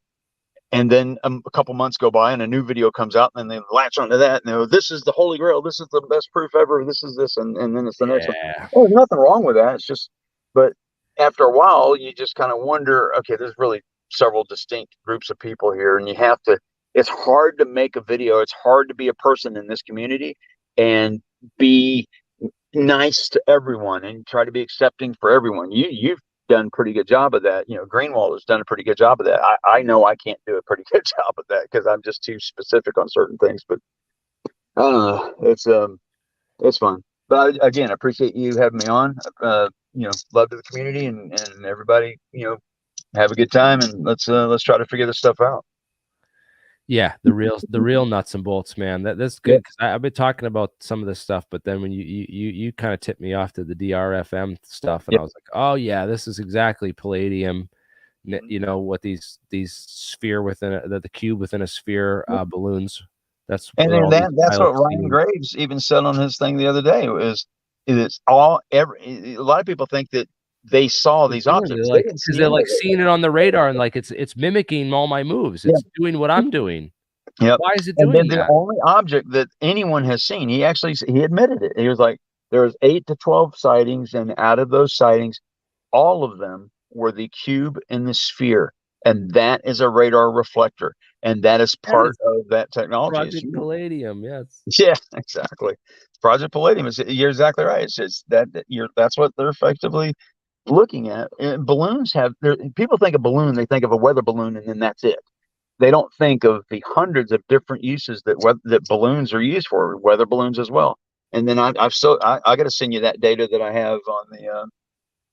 And then a couple months go by and a new video comes out, and then they latch onto that. And this is the Holy Grail. This is the best proof ever. This is this. And then it's the next one. Well, there's nothing wrong with that. It's just, but after a while, you just kind of wonder, okay, there's really several distinct groups of people here. And it's hard to make a video. It's hard to be a person in this community and be nice to everyone and try to be accepting for everyone. You've done a pretty good job of that. Greenwald has done a pretty good job of that. I know I can't do a pretty good job of that because I'm just too specific on certain things, but I don't know. It's fun. But again, I appreciate you having me on. love to the community and everybody, have a good time, and let's try to figure this stuff out. Yeah, the real nuts and bolts, man. That's good, because I've been talking about some of this stuff, but then when you kind of tipped me off to the DRFM stuff, and I was like, oh yeah, this is exactly palladium. What these sphere within the cube within a sphere balloons. That's And what then all these that's what pilots Ryan see. Graves even said on his thing the other day, it's all a lot of people think that they saw these objects. They didn't Because see they're any like of it. seeing it on the radar, and like it's mimicking all my moves. It's doing what I'm doing. Yep. Why is it And then doing the that? only object that anyone has seen, he admitted it. He was like, there's 8 to 12 sightings, and out of those sightings, all of them were the cube and the sphere, and that is a radar reflector, and that is part of that technology. Project Palladium, yes. Yeah, exactly. Project Palladium you're exactly right. It's just that's what they're effectively looking at. And balloons people think of balloon, they think of a weather balloon, and then that's it. They don't think of the hundreds of different uses that balloons are used for, weather balloons as well. And then I got to send you that data that I have on the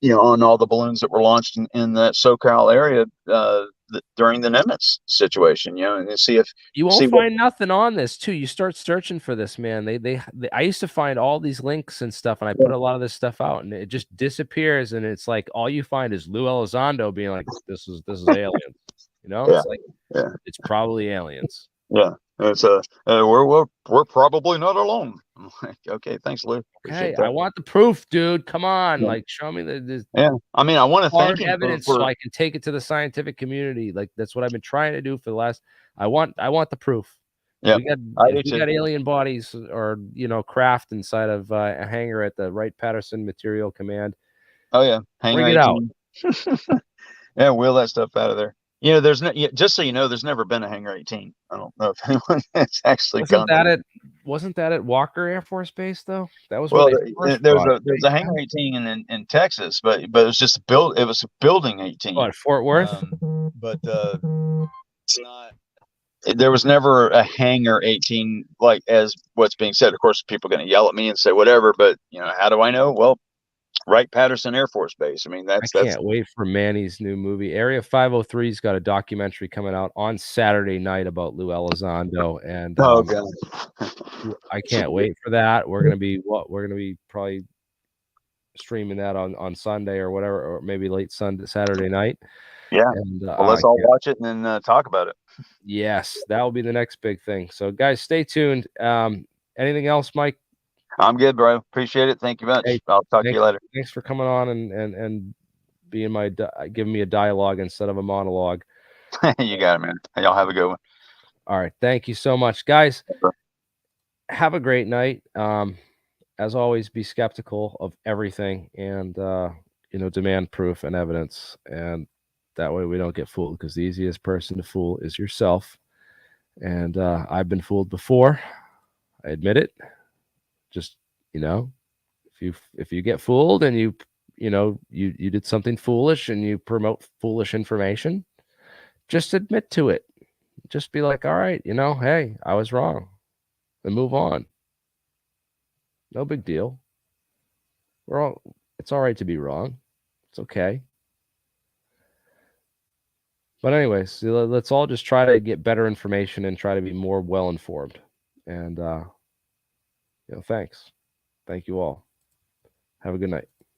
on all the balloons that were launched in that SoCal area during the Nimitz situation, and see if you won't find nothing on this too. You start searching for this, man. I used to find all these links and stuff, and I put a lot of this stuff out, and it just disappears, and it's like all you find is Lou Elizondo being like, "This is aliens," It's like it's probably aliens. Yeah, it's we're probably not alone. I'm like, okay, thanks, Lou. Okay, I want the proof, dude. Come on, like show me the I mean, I want to thank him evidence so I can take it to the scientific community. Like that's what I've been trying to do for the last. I want the proof. Yeah, we got alien bodies or craft inside of a hangar at the Wright-Patterson Material Command. Oh yeah, bring it out. Yeah, wheel that stuff out of there. There's just so you know, there's never been a Hangar 18. I don't know if anyone has actually wasn't that at Walker Air Force Base though? That was there's a Hangar 18 in Texas, but it was just it was a building 18. What, Fort Worth? But it's not. There was never a Hangar 18 like as what's being said. Of course, people are going to yell at me and say whatever, but how do I know? Well, Wright-Patterson Air Force Base. I mean, I can't wait for Manny's new movie. Area 503's got a documentary coming out on Saturday night about Lou Elizondo, and I can't wait for that. We're gonna be probably streaming that on Sunday or whatever, or maybe late Saturday night. Yeah, and let's all watch it and then talk about it. Yes, that will be the next big thing. So, guys, stay tuned. Anything else, Mike? I'm good, bro. Appreciate it. Thank you much. Hey, I'll talk to you later. Thanks for coming on and being giving me a dialogue instead of a monologue. You got it, man. Y'all have a good one. All right. Thank you so much, guys. Have a great night. As always, be skeptical of everything and, demand proof and evidence. And that way we don't get fooled, because the easiest person to fool is yourself. And I've been fooled before. I admit it. Just, if you get fooled and you did something foolish and you promote foolish information, just admit to it. Just be like, all right, hey, I was wrong, and move on. No big deal. It's all right to be wrong. It's okay. But anyways, let's all just try to get better information and try to be more well-informed. And, thanks. Thank you all. Have a good night.